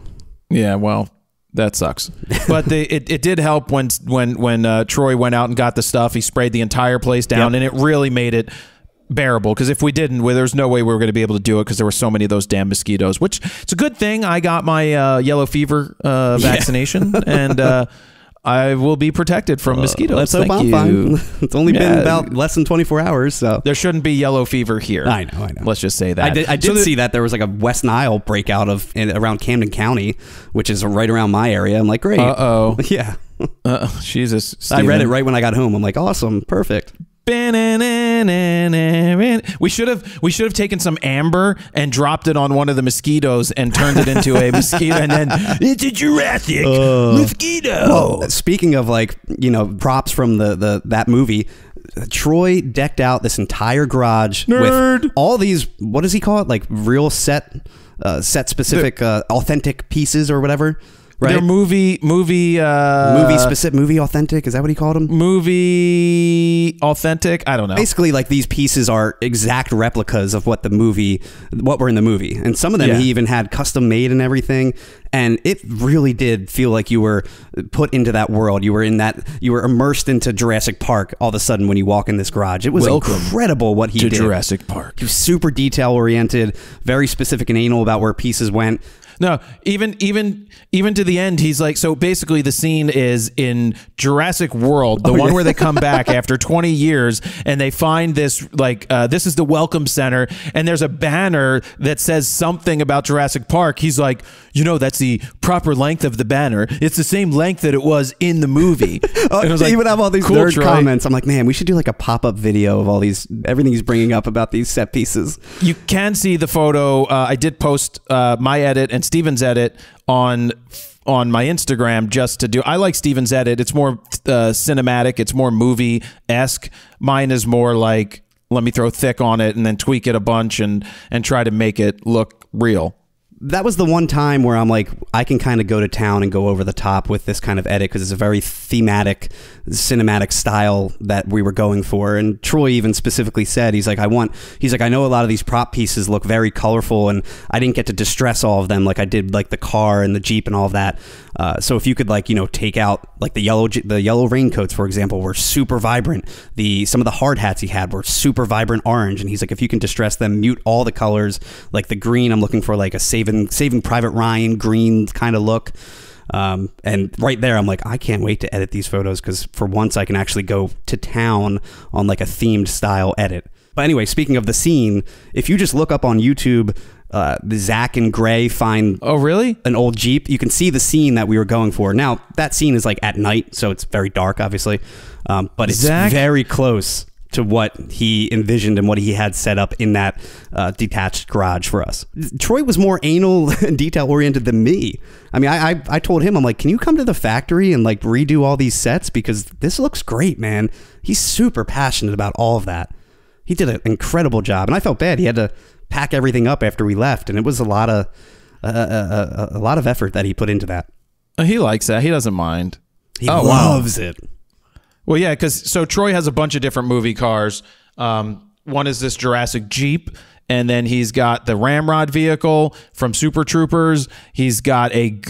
Yeah, well, that sucks. But it did help when Troy went out and got the stuff. He sprayed the entire place down, and it really made it bearable, because if we didn't, there's no way we were going to be able to do it because there were so many of those damn mosquitoes, which it's a good thing I got my yellow fever vaccination, and I will be protected from mosquitoes. Let's hope I'm fine. It's only been about less than 24 hours, so there shouldn't be yellow fever here. I know. Let's just say that. I did see that there was like a West Nile breakout around Camden County, which is right around my area. I'm like, great. Yeah. Jesus. I read it right when I got home. I'm like, awesome, perfect. We should have taken some amber and dropped it on one of the mosquitoes and turned it into a mosquito, and then it's a Jurassic mosquito. Well, speaking of props from that movie, Troy decked out this entire garage with all these, what does he call it? Like real set specific authentic pieces or whatever. Right? They're movie specific, movie authentic. Is that what he called them? Movie authentic. I don't know. Basically, like these pieces are exact replicas of what were in the movie, and some of them he even had custom made and everything. And it really did feel like you were put into that world. You were immersed into Jurassic Park all of a sudden when you walk in this garage. It was incredible what he did. Jurassic Park. He was super detail oriented, very specific and anal about where pieces went. No, even to the end, he's like, so basically the scene is in Jurassic World, the one where they come back after 20 years and they find this, this is the Welcome Center, and there's a banner that says something about Jurassic Park. He's like, that's the proper length of the banner. It's the same length that it was in the movie. And I was like, he would have all these cool, nerd comments. I'm like, man, we should do like a pop-up video of everything he's bringing up about these set pieces. You can see the photo. I did post my edit and Steven's edit on my Instagram just to do. I like Steven's edit. It's more cinematic. It's more movie-esque. Mine is more like, let me throw thick on it and then tweak it a bunch and try to make it look real. that was the one time where I'm like, I can kind of go to town and go over the top with this kind of edit because it's a very thematic, cinematic style that we were going for. And Troy even specifically said, he's like, I know a lot of these prop pieces look very colorful, and I didn't get to distress all of them like I did like the car and the Jeep and all of that. So if you could like, take out like the yellow raincoats, for example, were super vibrant. Some of the hard hats he had were super vibrant orange. And he's like, if you can distress them, mute all the colors, like the green, I'm looking for like a Saving Private Ryan green kind of look. And right there, I'm like, I can't wait to edit these photos because for once I can actually go to town on like a themed style edit. But anyway, speaking of the scene, if you just look up on YouTube, Zach and Gray find an old Jeep, you can see the scene that we were going for. Now, that scene is like at night, so it's very dark, obviously. But it's very close to what he envisioned and what he had set up in that detached garage for us. Troy was more anal and detail oriented than me. I mean, I told him, I'm like, can you come to the factory and like redo all these sets? Because this looks great, man. He's super passionate about all of that. He did an incredible job. And I felt bad. He had to pack everything up after we left. And it was a lot of effort that he put into that. He likes that. He doesn't mind. He loves it. Well, yeah, because Troy has a bunch of different movie cars. One is this Jurassic Jeep, and then he's got the Ramrod vehicle from Super Troopers. He's got a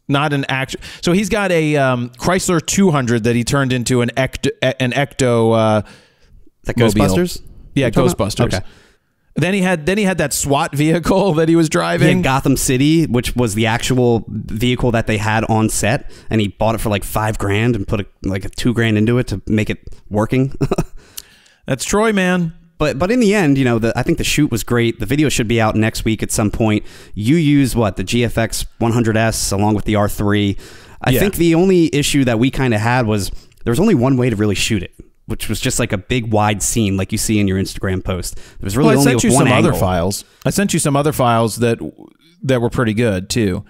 not an action. So he's got a Chrysler 200 that he turned into an Ecto. That Ghostbusters? Yeah, Ghostbusters. Okay. Then he had that SWAT vehicle that he was driving. He had Gotham City, which was the actual vehicle that they had on set, and he bought it for like $5,000 and put like $2,000 into it to make it working. That's Troy, man. But in the end, I think the shoot was great. The video should be out next week at some point. You use the GFX 100S along with the R3. I think the only issue that we kind of had was there was only one way to really shoot it, which was just like a big wide scene like you see in your Instagram post. There was really only one angle. I sent you some other files that were pretty good too.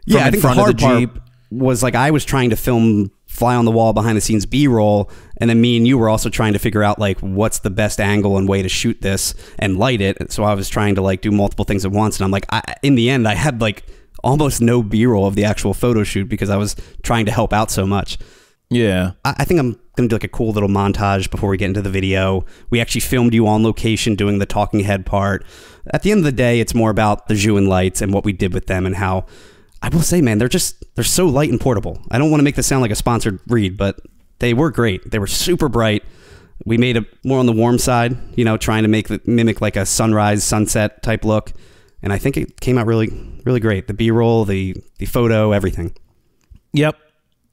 Yeah, I think the hard part was like I was trying to film fly on the wall behind the scenes B-roll, and then me and you were also trying to figure out like what's the best angle and way to shoot this and light it. So I was trying to like do multiple things at once, and I'm like, in the end I had like almost no B-roll of the actual photo shoot because I was trying to help out so much. Yeah. I think I'm going to do like a cool little montage before we get into the video. We actually filmed you on location doing the talking head part. At the end of the day, it's more about the Zhou and lights and what we did with them and how, I will say, man, they're so light and portable. I don't want to make this sound like a sponsored read, but they were great. They were super bright. We made it more on the warm side, trying to mimic like a sunrise, sunset type look. And I think it came out really, really great. The B-roll, the photo, everything. Yep.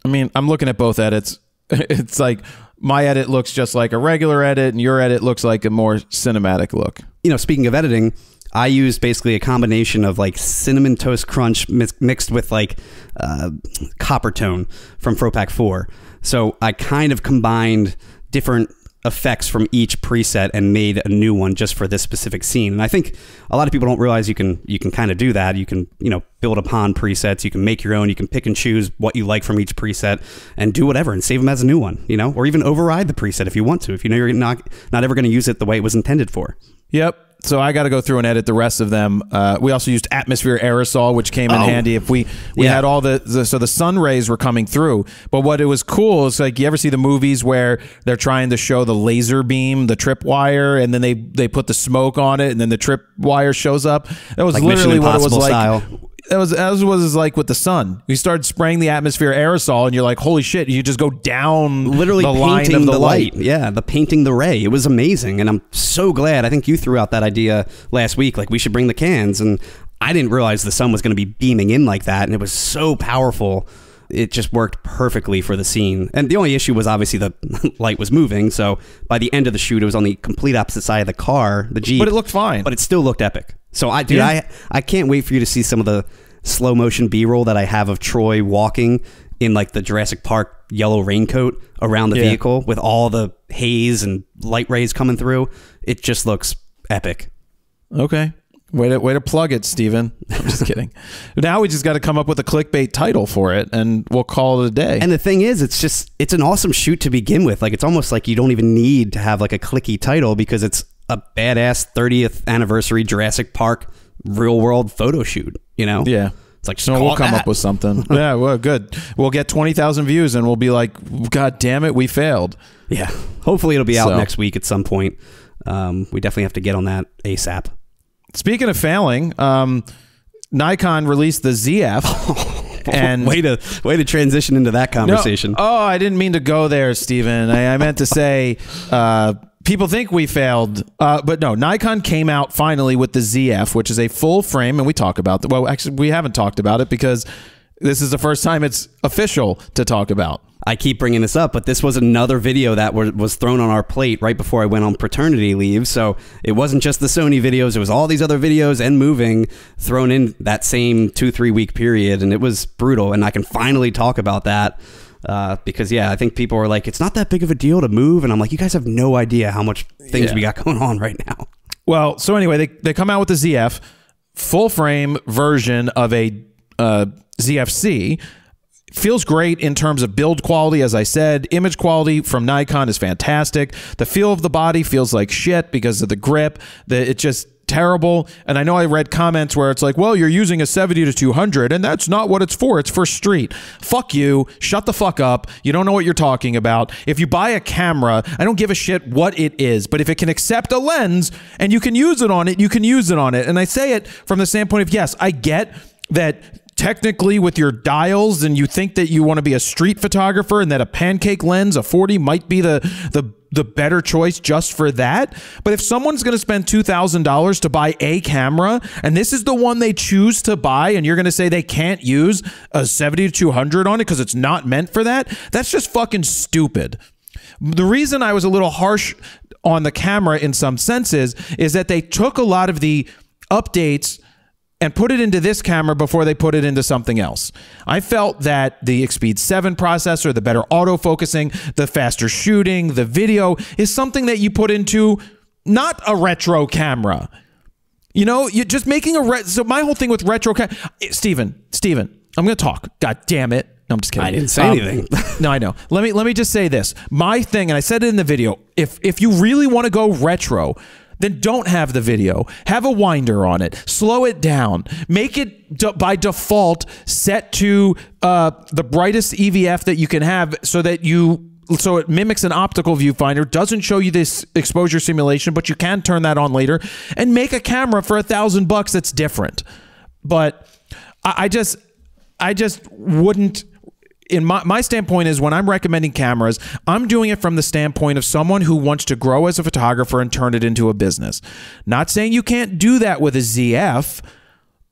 I mean, I'm looking at both edits. It's like my edit looks just like a regular edit, and your edit looks like a more cinematic look. Speaking of editing, I used basically a combination of like Cinnamon Toast Crunch mixed with like Copper Tone from Fropack 4. So I kind of combined different effects from each preset and made a new one just for this specific scene. And I think a lot of people don't realize you can kind of do that. You can, build upon presets. You can make your own. You can pick and choose what you like from each preset and do whatever and save them as a new one, or even override the preset if you want to, if you know you're not ever going to use it the way it was intended for. Yep. So I got to go through and edit the rest of them. We also used atmosphere aerosol, which came in handy if we had all so the sun rays were coming through. But what it was cool is like, you ever see the movies where they're trying to show the laser beam, the tripwire, and then they put the smoke on it, and then the tripwire shows up. That was like literally what it was like. Style. That was as was like with the sun. We started spraying the atmosphere aerosol, and you're like, holy shit, you just go down literally the line painting of the light. Yeah, painting the ray. It was amazing, and I'm so glad. I think you threw out that idea last week, like we should bring the cans, and I didn't realize the sun was going to be beaming in like that, and it was so powerful. It just worked perfectly for the scene. And the only issue was obviously the light was moving, so by the end of the shoot, it was on the complete opposite side of the car, the Jeep. But it looked fine. But it still looked epic. So I can't wait for you to see some of the slow motion B-roll that I have of Troy walking in like the Jurassic Park yellow raincoat around the vehicle with all the haze and light rays coming through. It just looks epic. Okay. Way to plug it, Steven. I'm just kidding. Now we just got to come up with a clickbait title for it, and we'll call it a day. And the thing is, it's an awesome shoot to begin with. Like, it's almost like you don't even need to have like a clicky title because it's a badass 30th anniversary Jurassic Park real world photo shoot, you know? Yeah. It's like, so we'll come up with something. Yeah, well, good. We'll get 20,000 views and we'll be like, God damn it, we failed. Yeah. Hopefully it'll be out next week at some point. We definitely have to get on that ASAP. Speaking of failing, Nikon released the ZF. And way to transition into that conversation. No, I didn't mean to go there, Steven. I meant to say people think we failed, but no, Nikon came out finally with the ZF, which is a full frame, and we talk about that. Well, actually, we haven't talked about it because this is the first time it's official to talk about. I keep bringing this up, but this was another video that was thrown on our plate right before I went on paternity leave. So it wasn't just the Sony videos. It was all these other videos and moving thrown in that same 2-3 week period. And it was brutal. And I can finally talk about that because, yeah, I think people are like, it's not that big of a deal to move. And I'm like, you guys have no idea how much things we got going on right now. Well, so anyway, they come out with the ZF, full frame version of a ZFC. Feels great in terms of build quality, as I said. Image quality from Nikon is fantastic. The feel of the body feels like shit because of the grip. It's just terrible. And I know I read comments where it's like, well, you're using a 70-200, and that's not what it's for. It's for street. Fuck you. Shut the fuck up. You don't know what you're talking about. If you buy a camera, I don't give a shit what it is, but if it can accept a lens and you can use it on it, you can use it on it. And I say it from the standpoint of, yes, I get that technically with your dials and you think that you want to be a street photographer and that a pancake lens, a 40, might be the better choice just for that. But if someone's going to spend $2,000 to buy a camera and this is the one they choose to buy and you're going to say they can't use a 70-200 on it because it's not meant for that, that's just fucking stupid. The reason I was a little harsh on the camera in some senses is that they took a lot of the updates and put it into this camera before they put it into something else. I felt that the Xpeed 7 processor, the better autofocusing, the faster shooting, the video is something that you put into not a retro camera. You know, you're just making so my whole thing with retro Steven, I'm going to talk. God damn it. No, I'm just kidding. I didn't say anything. No, I know. Let me just say this. My thing, and I said it in the video, if you really want to go retro, then don't have the video. Have a winder on it. Slow it down. Make it by default set to the brightest EVF that you can have so it mimics an optical viewfinder, doesn't show you this exposure simulation, but you can turn that on later, and make a camera for $1,000 that's different. But I just wouldn't. In my standpoint is when I'm recommending cameras, I'm doing it from the standpoint of someone who wants to grow as a photographer and turn it into a business. Not saying you can't do that with a ZF,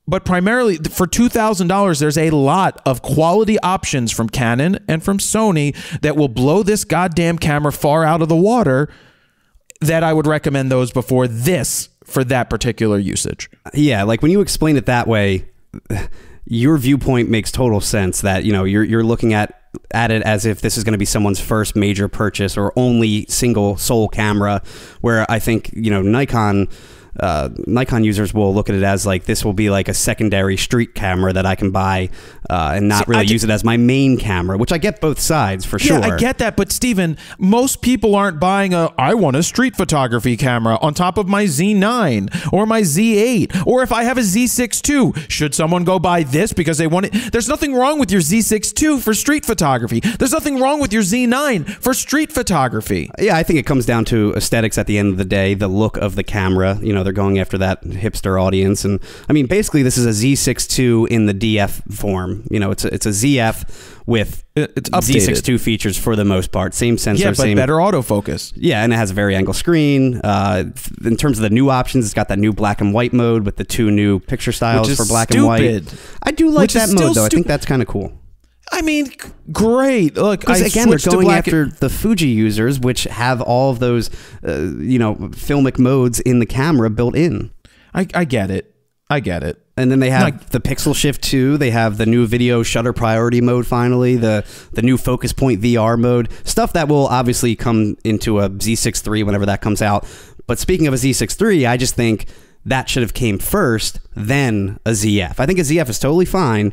but primarily for $2,000, there's a lot of quality options from Canon and from Sony that will blow this goddamn camera far out of the water, that I would recommend those before this for that particular usage. Yeah, like when you explain it that way, your viewpoint makes total sense, that, you know, you're looking at it as if this is going to be someone's first major purchase or only single sole camera, where I think, you know, Nikon users will look at it as like, this will be like a secondary street camera that I can buy and not really use it as my main camera, which I get both sides for sure. Yeah, I get that. But Steven, most people aren't buying I want a street photography camera on top of my Z9 or my Z8. Or if I have a Z6 II, should someone go buy this because they want it? There's nothing wrong with your Z6 II for street photography. There's nothing wrong with your Z9 for street photography. Yeah, I think it comes down to aesthetics at the end of the day, the look of the camera. You know, they're going after that hipster audience. And I mean, basically this is a Z6 II in the DF form. You know, it's a ZF with it's updated. Z6 II features for the most part. Same sensor, yeah, but better autofocus. Yeah, and it has a very angle screen. In terms of the new options, it's got that new black and white mode with the 2 new picture styles for black and white. I do like that mode though. I think that's kind of cool. I mean, great. Look, again, they're going after the Fuji users, which have all of those, you know, filmic modes in the camera built in. I get it. I get it. And then they have the Pixel Shift 2. They have the new video shutter priority mode finally, the new Focus Point VR mode, stuff that will obviously come into a Z6 III whenever that comes out. But speaking of a Z6 III, I just think that should have came first, then a ZF. I think a ZF is totally fine,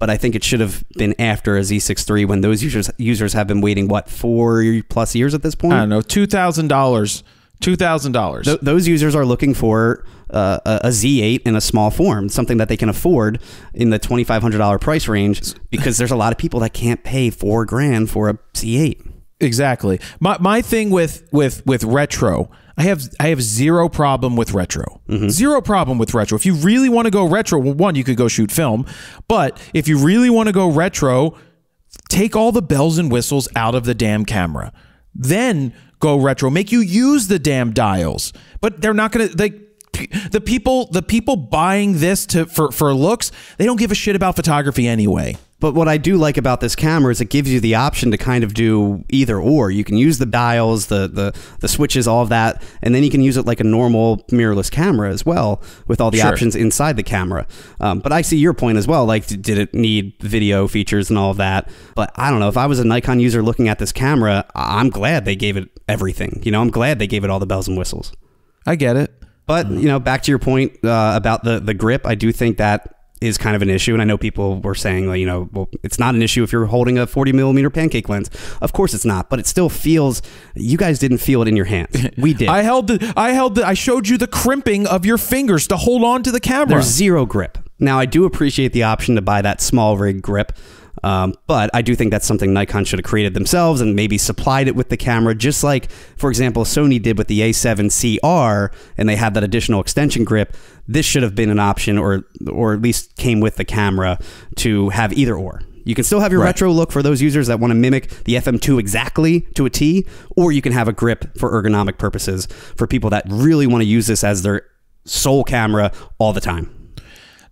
but I think it should have been after a Z6 III when those users have been waiting, what, 4+ years at this point? I don't know, $2,000 $2,000. Those users are looking for a Z8 in a small form, something that they can afford in the $2,500 price range, because there's a lot of people that can't pay $4,000 for a Z8. Exactly. My thing with retro, I have zero problem with retro. Zero problem with retro. If you really want to go retro, well, one, you could go shoot film, but if you really want to go retro, take all the bells and whistles out of the damn camera. Then go retro. Make you use the damn dials. But they're not going to, the people buying this for looks, they don't give a shit about photography anyway. But what I do like about this camera is it gives you the option to kind of do either or. You can use the dials, the switches, all of that, and then you can use it like a normal mirrorless camera as well, with all the options inside the camera. But I see your point as well. Like, did it need video features and all of that? But I don't know. If I was a Nikon user looking at this camera, I'm glad they gave it everything. You know, I'm glad they gave it all the bells and whistles. I get it. But, you know, back to your point about the grip, I do think that is kind of an issue. And I know people were saying, like, you know, well, it's not an issue if you're holding a 40mm pancake lens. Of course it's not, but it still feels, you guys didn't feel it in your hands. We did. I showed you the crimping of your fingers to hold on to the camera. There's zero grip. Now, I do appreciate the option to buy that small rig grip. But I do think that's something Nikon should have created themselves and maybe supplied it with the camera, just like, for example, Sony did with the A7CR, and they had that additional extension grip. This should have been an option, or at least came with the camera, to have either or. You can still have your retro look for those users that want to mimic the FM2 exactly to a T, or you can have a grip for ergonomic purposes for people that really want to use this as their sole camera all the time.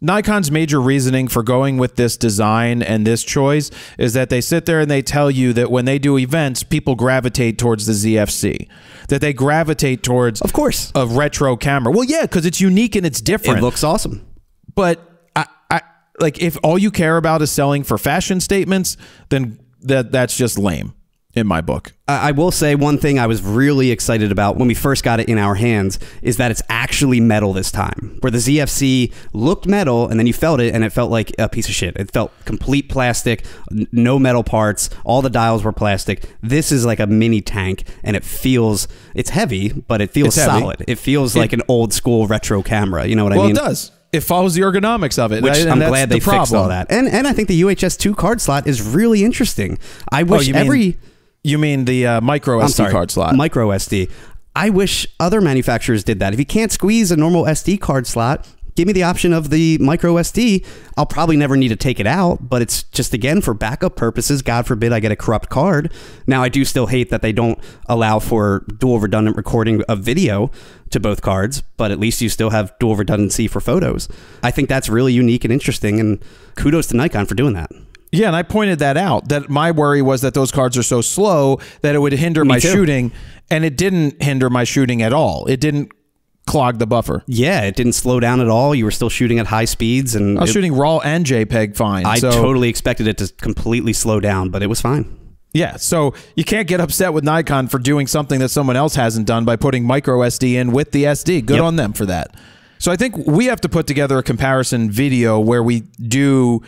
Nikon's major reasoning for going with this design and this choice is that they sit there and they tell you that when they do events, people gravitate towards the ZFC, that they gravitate towards, of course, a retro camera. Well, yeah, because it's unique and it's different. It looks awesome. But I like, if all you care about is selling for fashion statements, then that's just lame. In my book. I will say one thing I was really excited about when we first got it in our hands is that it's actually metal this time. Where the ZFC looked metal and then you felt it and it felt like a piece of shit. It felt complete plastic, no metal parts, all the dials were plastic. This is like a mini tank and it's heavy, but it feels solid. It feels like an old school retro camera. You know what I mean? Well, it does. It follows the ergonomics of it. Which I'm glad they fixed all that. And I think the UHS-2 card slot is really interesting. I wish You mean the micro SD card slot? Micro SD. I wish other manufacturers did that. If you can't squeeze a normal SD card slot, give me the option of the micro SD. I'll probably never need to take it out, but it's just, again, for backup purposes. God forbid I get a corrupt card. Now, I do still hate that they don't allow for dual redundant recording of video to both cards, but at least you still have dual redundancy for photos. I think that's really unique and interesting, and kudos to Nikon for doing that. Yeah, and I pointed that out, that my worry was that those cards are so slow that it would hinder my shooting, and it didn't hinder my shooting at all. It didn't clog the buffer. Yeah, it didn't slow down at all. You were still shooting at high speeds. And I was shooting RAW and JPEG fine. I totally expected it to completely slow down, but it was fine. Yeah, so you can't get upset with Nikon for doing something that someone else hasn't done by putting micro SD in with the SD. Good on them for that. So I think we have to put together a comparison video where we do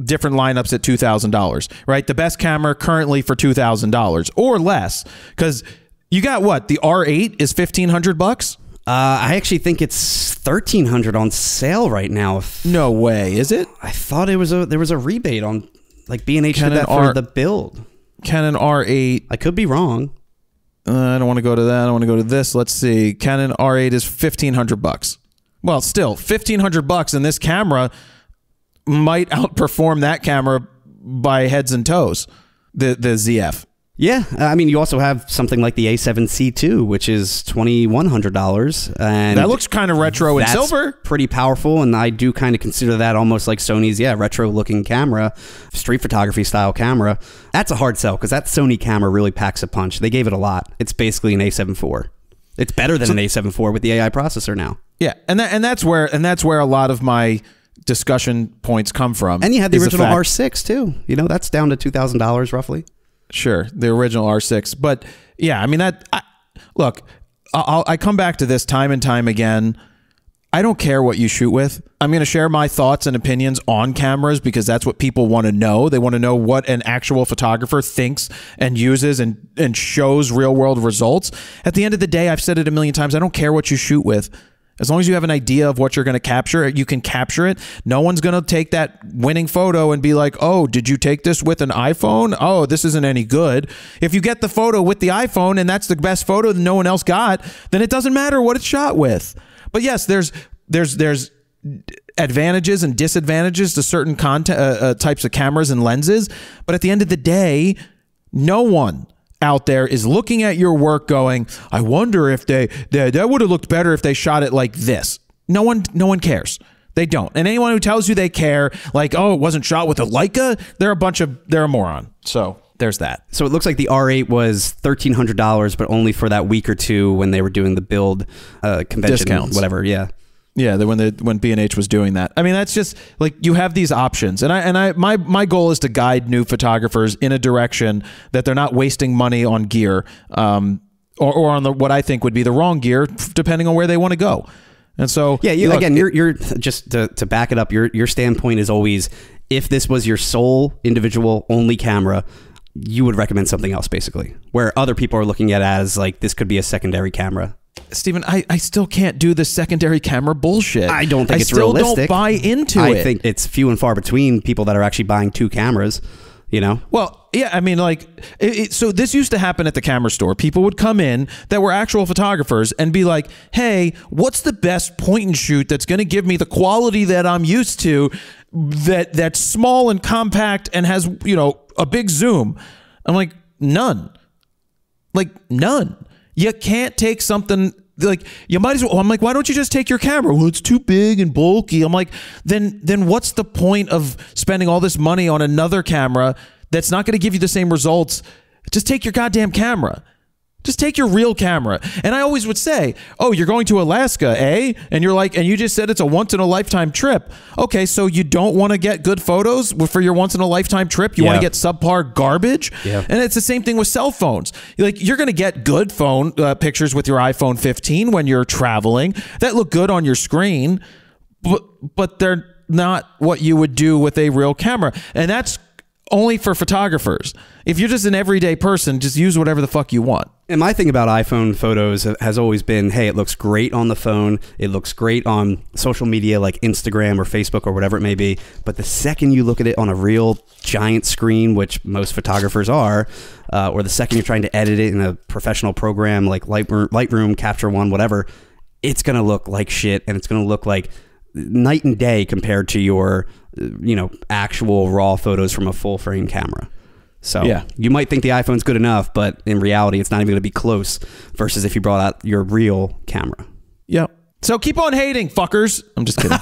different lineups at $2,000, right? The best camera currently for $2,000 or less, because you got what? The R8 is $1,500. I actually think it's $1,300 on sale right now. No way, is it? I thought there was a rebate on, like, B&H did that for the build. Canon R8. I could be wrong. I don't want to go to that. I want to go to this. Let's see. Canon R8 is $1,500. Well, still $1,500, and this camera might outperform that camera by heads and toes, the ZF. Yeah, I mean, you also have something like the A7C2, which is $2,100, and that looks kind of retro and silver. Pretty powerful, and I do kind of consider that almost like Sony's retro-looking camera, street photography style camera. That's a hard sell because that Sony camera really packs a punch. They gave it a lot. It's basically an A7 IV. It's better than an A7 IV with the AI processor now. Yeah, and that's where a lot of my discussion points come from. And you had the original R6 too. You know, that's down to $2,000 roughly. Sure, the original R6. But yeah, I mean, look, I come back to this time and time again. I don't care what you shoot with. I'm going to share my thoughts and opinions on cameras because that's what people want to know. They want to know what an actual photographer thinks and uses and shows real world results. At the end of the day, I've said it a million times, I don't care what you shoot with. As long as you have an idea of what you're going to capture, you can capture it. No one's going to take that winning photo and be like, oh, did you take this with an iPhone? Oh, this isn't any good. If you get the photo with the iPhone and that's the best photo that no one else got, then it doesn't matter what it's shot with. But yes, there's advantages and disadvantages to certain types of cameras and lenses. But at the end of the day, no one out there is looking at your work going, I wonder if that would have looked better if they shot it like this. No one cares. They don't. And anyone who tells you they care, like, oh, it wasn't shot with a Leica, they're a moron. So there's that. So it looks like the R8 was $1,300, but only for that week or two when they were doing the build convention, discounts, whatever. Yeah. Yeah, when B&H was doing that. I mean, that's just like you have these options, and my goal is to guide new photographers in a direction that they're not wasting money on gear, or on what I think would be the wrong gear, depending on where they want to go. And so, yeah, you're just to back it up. Your standpoint is always, if this was your sole individual only camera, you would recommend something else, basically. Where other people are looking at it as like this could be a secondary camera. Stephen, I still can't do the secondary camera bullshit. I don't think it's realistic. I still don't buy into it. I think it's few and far between people that are actually buying two cameras, you know? Well, yeah, I mean, like, so this used to happen at the camera store. People would come in that were actual photographers and be like, hey, what's the best point and shoot that's going to give me the quality that I'm used to, that's small and compact and has, you know, a big zoom? I'm like, none. Like, none. You can't take something like, you might as well. I'm like, why don't you just take your camera? Well, it's too big and bulky. I'm like, then what's the point of spending all this money on another camera that's not going to give you the same results? Just take your goddamn camera. Just take your real camera. And I always would say, oh, you're going to Alaska, eh? And you're like, and you just said it's a once in a lifetime trip. Okay, so you don't want to get good photos for your once in a lifetime trip? You want to get subpar garbage? Yeah. And it's the same thing with cell phones. You're going to get good phone pictures with your iPhone 15 when you're traveling that look good on your screen, but they're not what you would do with a real camera. And that's only for photographers. If you're just an everyday person, just use whatever the fuck you want. And my thing about iPhone photos has always been, hey, it looks great on the phone. It looks great on social media like Instagram or Facebook or whatever it may be. But the second you look at it on a real giant screen, which most photographers are, or the second you're trying to edit it in a professional program like Lightroom, Capture One, whatever, it's going to look like shit, and it's going to look like night and day compared to your, actual raw photos from a full frame camera. So yeah, you might think the iPhone's good enough, but in reality, it's not even going to be close versus if you brought out your real camera. Yep. So keep on hating, fuckers. I'm just kidding.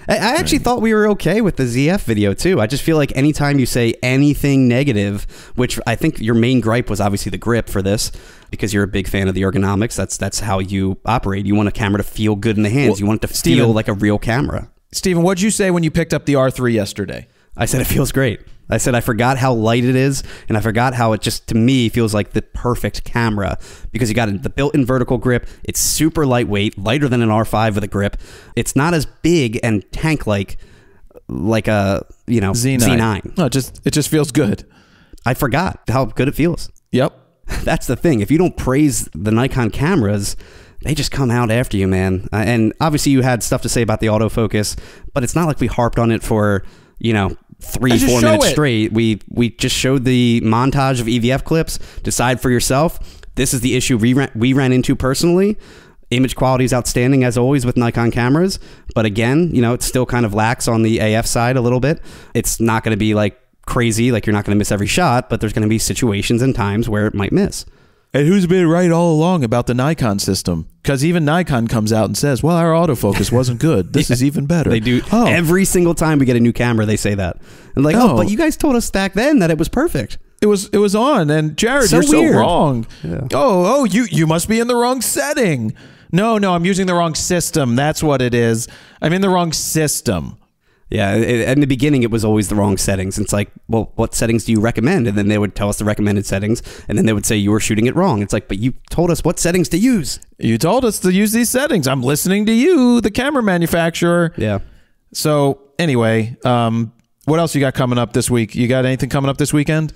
I actually thought we were okay with the ZF video too. I just feel like anytime you say anything negative, which I think your main gripe was obviously the grip for this, because you're a big fan of the ergonomics. That's how you operate. You want a camera to feel good in the hands. You want it to feel like a real camera. Steven, what'd you say when you picked up the R3 yesterday? I said it feels great. I said I forgot how light it is, and I forgot how it just, to me, feels like the perfect camera, because you got the built-in vertical grip. It's super lightweight, lighter than an R5 with a grip. It's not as big and tank-like like a Z9. No, it just feels good. I forgot how good it feels. Yep. That's the thing. If you don't praise the Nikon cameras, they just come out after you, man. And obviously you had stuff to say about the autofocus, but it's not like we harped on it for, 3-4 minutes straight. We just showed the montage of EVF clips. Decide for yourself. This is the issue we ran into personally. Image quality is outstanding as always with Nikon cameras, but again, it still kind of lacks on the AF side a little bit. It's not going to be like crazy, like you're not going to miss every shot, but there's going to be situations and times where it might miss. And who's been right all along about the Nikon system? Because even Nikon comes out and says, well, our autofocus wasn't good. This is even better. They do. Every single time we get a new camera, they say that. And like, but you guys told us back then that it was perfect. It was on. And Jared, you're so wrong. Yeah. You must be in the wrong setting. No, I'm using the wrong system. That's what it is. I'm in the wrong system. Yeah, in the beginning, it was always the wrong settings. It's like, well, what settings do you recommend? And then they would tell us the recommended settings, and then they would say you were shooting it wrong. It's like, but you told us what settings to use. You told us to use these settings. I'm listening to you, the camera manufacturer. Yeah. So anyway, what else you got coming up this week? You got anything coming up this weekend?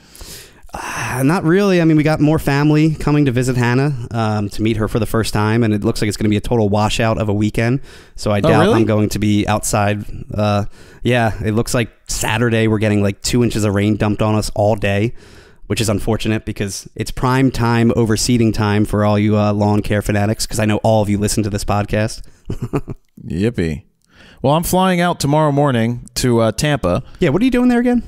Not really. I mean, we got more family coming to visit Hannah to meet her for the first time, and it looks like it's going to be a total washout of a weekend. So I doubt I'm going to be outside. Yeah, it looks like Saturday we're getting like 2 inches of rain dumped on us all day, which is unfortunate because it's prime time overseeding time for all you lawn care fanatics, because I know all of you listen to this podcast. Yippee. Well, I'm flying out tomorrow morning to Tampa. Yeah, what are you doing there again?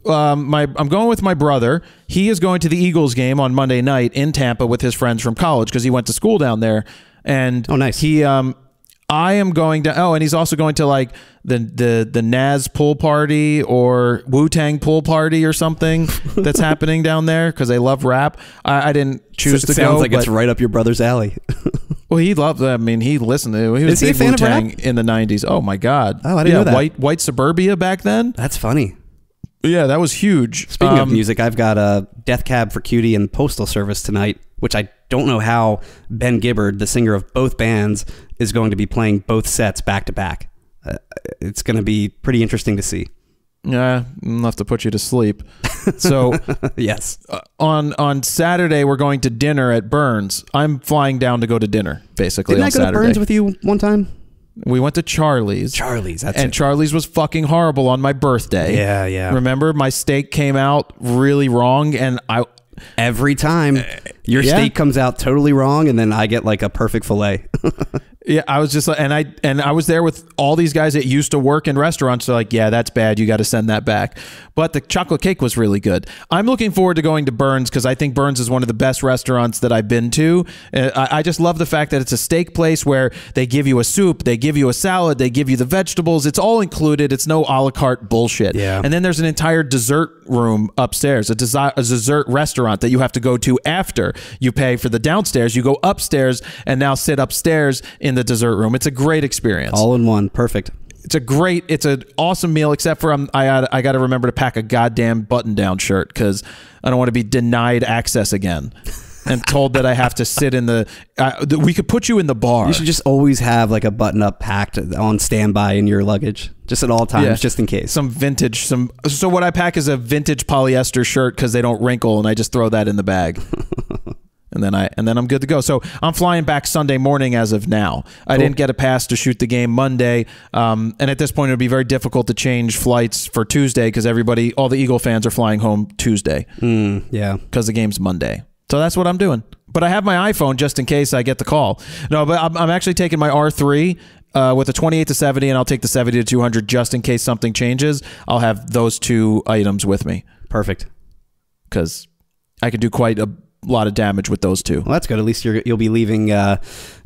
I'm going with my brother. He is going to the Eagles game on Monday night in Tampa with his friends from college because he went to school down there. And oh, nice. I am going to. Oh, and he's also going to like the Nas pool party or Wu-Tang pool party or something that's happening down there because they love rap. I didn't choose to go. Sounds like it's right up your brother's alley. Well, he loved that. I mean, he listened to it. He was a fan of rap in the 90s. Oh my God. Oh, I didn't know that. White suburbia back then. That's funny. Yeah, that was huge. Speaking of music, I've got a Death Cab for Cutie and Postal Service tonight, which I don't know how Ben Gibbard, the singer of both bands, is going to be playing both sets back to back. It's going to be pretty interesting to see. Yeah, enough to put you to sleep. So, yes. On Saturday, we're going to dinner at Burns. I'm flying down to go to dinner, basically, Didn't on I go Saturday. to Burns with you one time? We went to Charlie's. That's and it. Charlie's was fucking horrible on my birthday. Yeah. Remember, my steak came out really wrong, and every time your steak comes out totally wrong, and then I get like a perfect fillet. Yeah, I was just like, and I was there with all these guys that used to work in restaurants. They're like, yeah, that's bad. You got to send that back. But the chocolate cake was really good. I'm looking forward to going to Burns because I think Burns is one of the best restaurants that I've been to. I just love the fact that it's a steak place where they give you a soup, they give you a salad, they give you the vegetables. It's all included. It's no a la carte bullshit. Yeah. And then there's an entire dessert room upstairs, a dessert restaurant that you have to go to after you pay for the downstairs. You go upstairs and now sit upstairs in the dessert room. It's a great experience. All in one. Perfect. It's an awesome meal, except for I got to remember to pack a goddamn button-down shirt because I don't want to be denied access again and told that I have to sit in the we could put you in the bar. You should just always have like a button-up packed on standby in your luggage, just at all times, just in case. So what I pack is a vintage polyester shirt because they don't wrinkle, and I just throw that in the bag. And then I'm good to go. So I'm flying back Sunday morning as of now. I didn't get a pass to shoot the game Monday. And at this point, it would be very difficult to change flights for Tuesday because all the Eagle fans are flying home Tuesday. Yeah. Because the game's Monday. So that's what I'm doing. But I have my iPhone just in case I get the call. No, but I'm actually taking my R3 with a 28 to 70, and I'll take the 70 to 200 just in case something changes. I'll have those two items with me. Perfect. Because I could do quite a lot of damage with those two. Well, that's good. At least you'll be leaving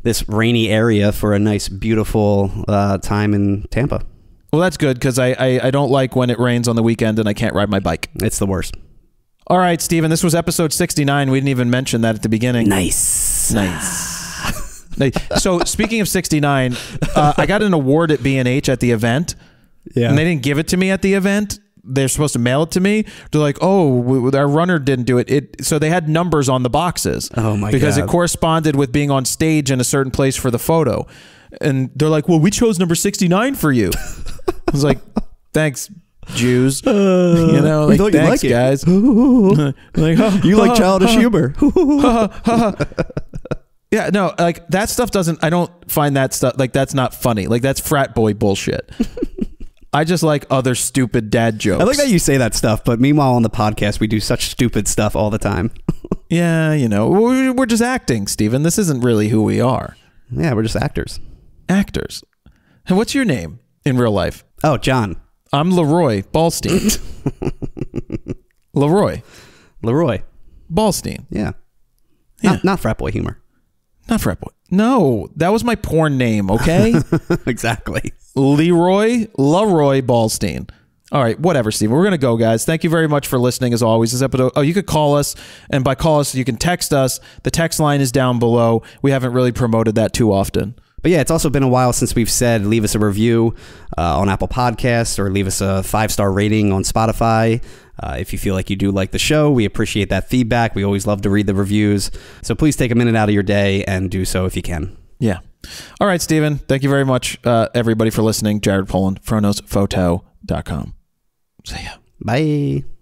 this rainy area for a nice, beautiful time in Tampa. Well, that's good because I don't like when it rains on the weekend and I can't ride my bike. It's the worst. All right, Steven, this was episode 69. We didn't even mention that at the beginning. Nice. So speaking of 69, I got an award at B&H at the event. Yeah. And they didn't give it to me at the event. They're supposed to mail it to me. They're like, oh, our runner didn't do it. So they had numbers on the boxes. Oh, my God. Because it corresponded with being on stage in a certain place for the photo. And they're like, well, we chose number 69 for you. I was like, thanks, Jews. Like, thanks, guys. Like, you like childish humor. Yeah, no, like that stuff I don't find that stuff, like that's not funny. Like that's frat boy bullshit. I just like other stupid dad jokes. I like that you say that stuff, but meanwhile on the podcast, we do such stupid stuff all the time. Yeah, we're just acting, Steven. This isn't really who we are. Yeah, we're just actors. Actors. And what's your name in real life? Oh, John. I'm Leroy Ballstein. Leroy Ballstein. Yeah. Yeah. Not frat boy humor. Not frat boy. No, that was my porn name, okay? Exactly. Leroy Ballstein. All right, whatever, Steven. We're going to go, guys. Thank you very much for listening, as always. This episode, you could call us, and by call us, you can text us. The text line is down below. We haven't really promoted that too often. But yeah, it's also been a while since we've said leave us a review on Apple Podcasts or leave us a 5-star rating on Spotify. If you feel like you do like the show, we appreciate that feedback. We always love to read the reviews. So please take a minute out of your day and do so if you can. Yeah. All right, Steven. Thank you very much, everybody, for listening. Jared Polin, phronosphoto.com. See ya. Bye.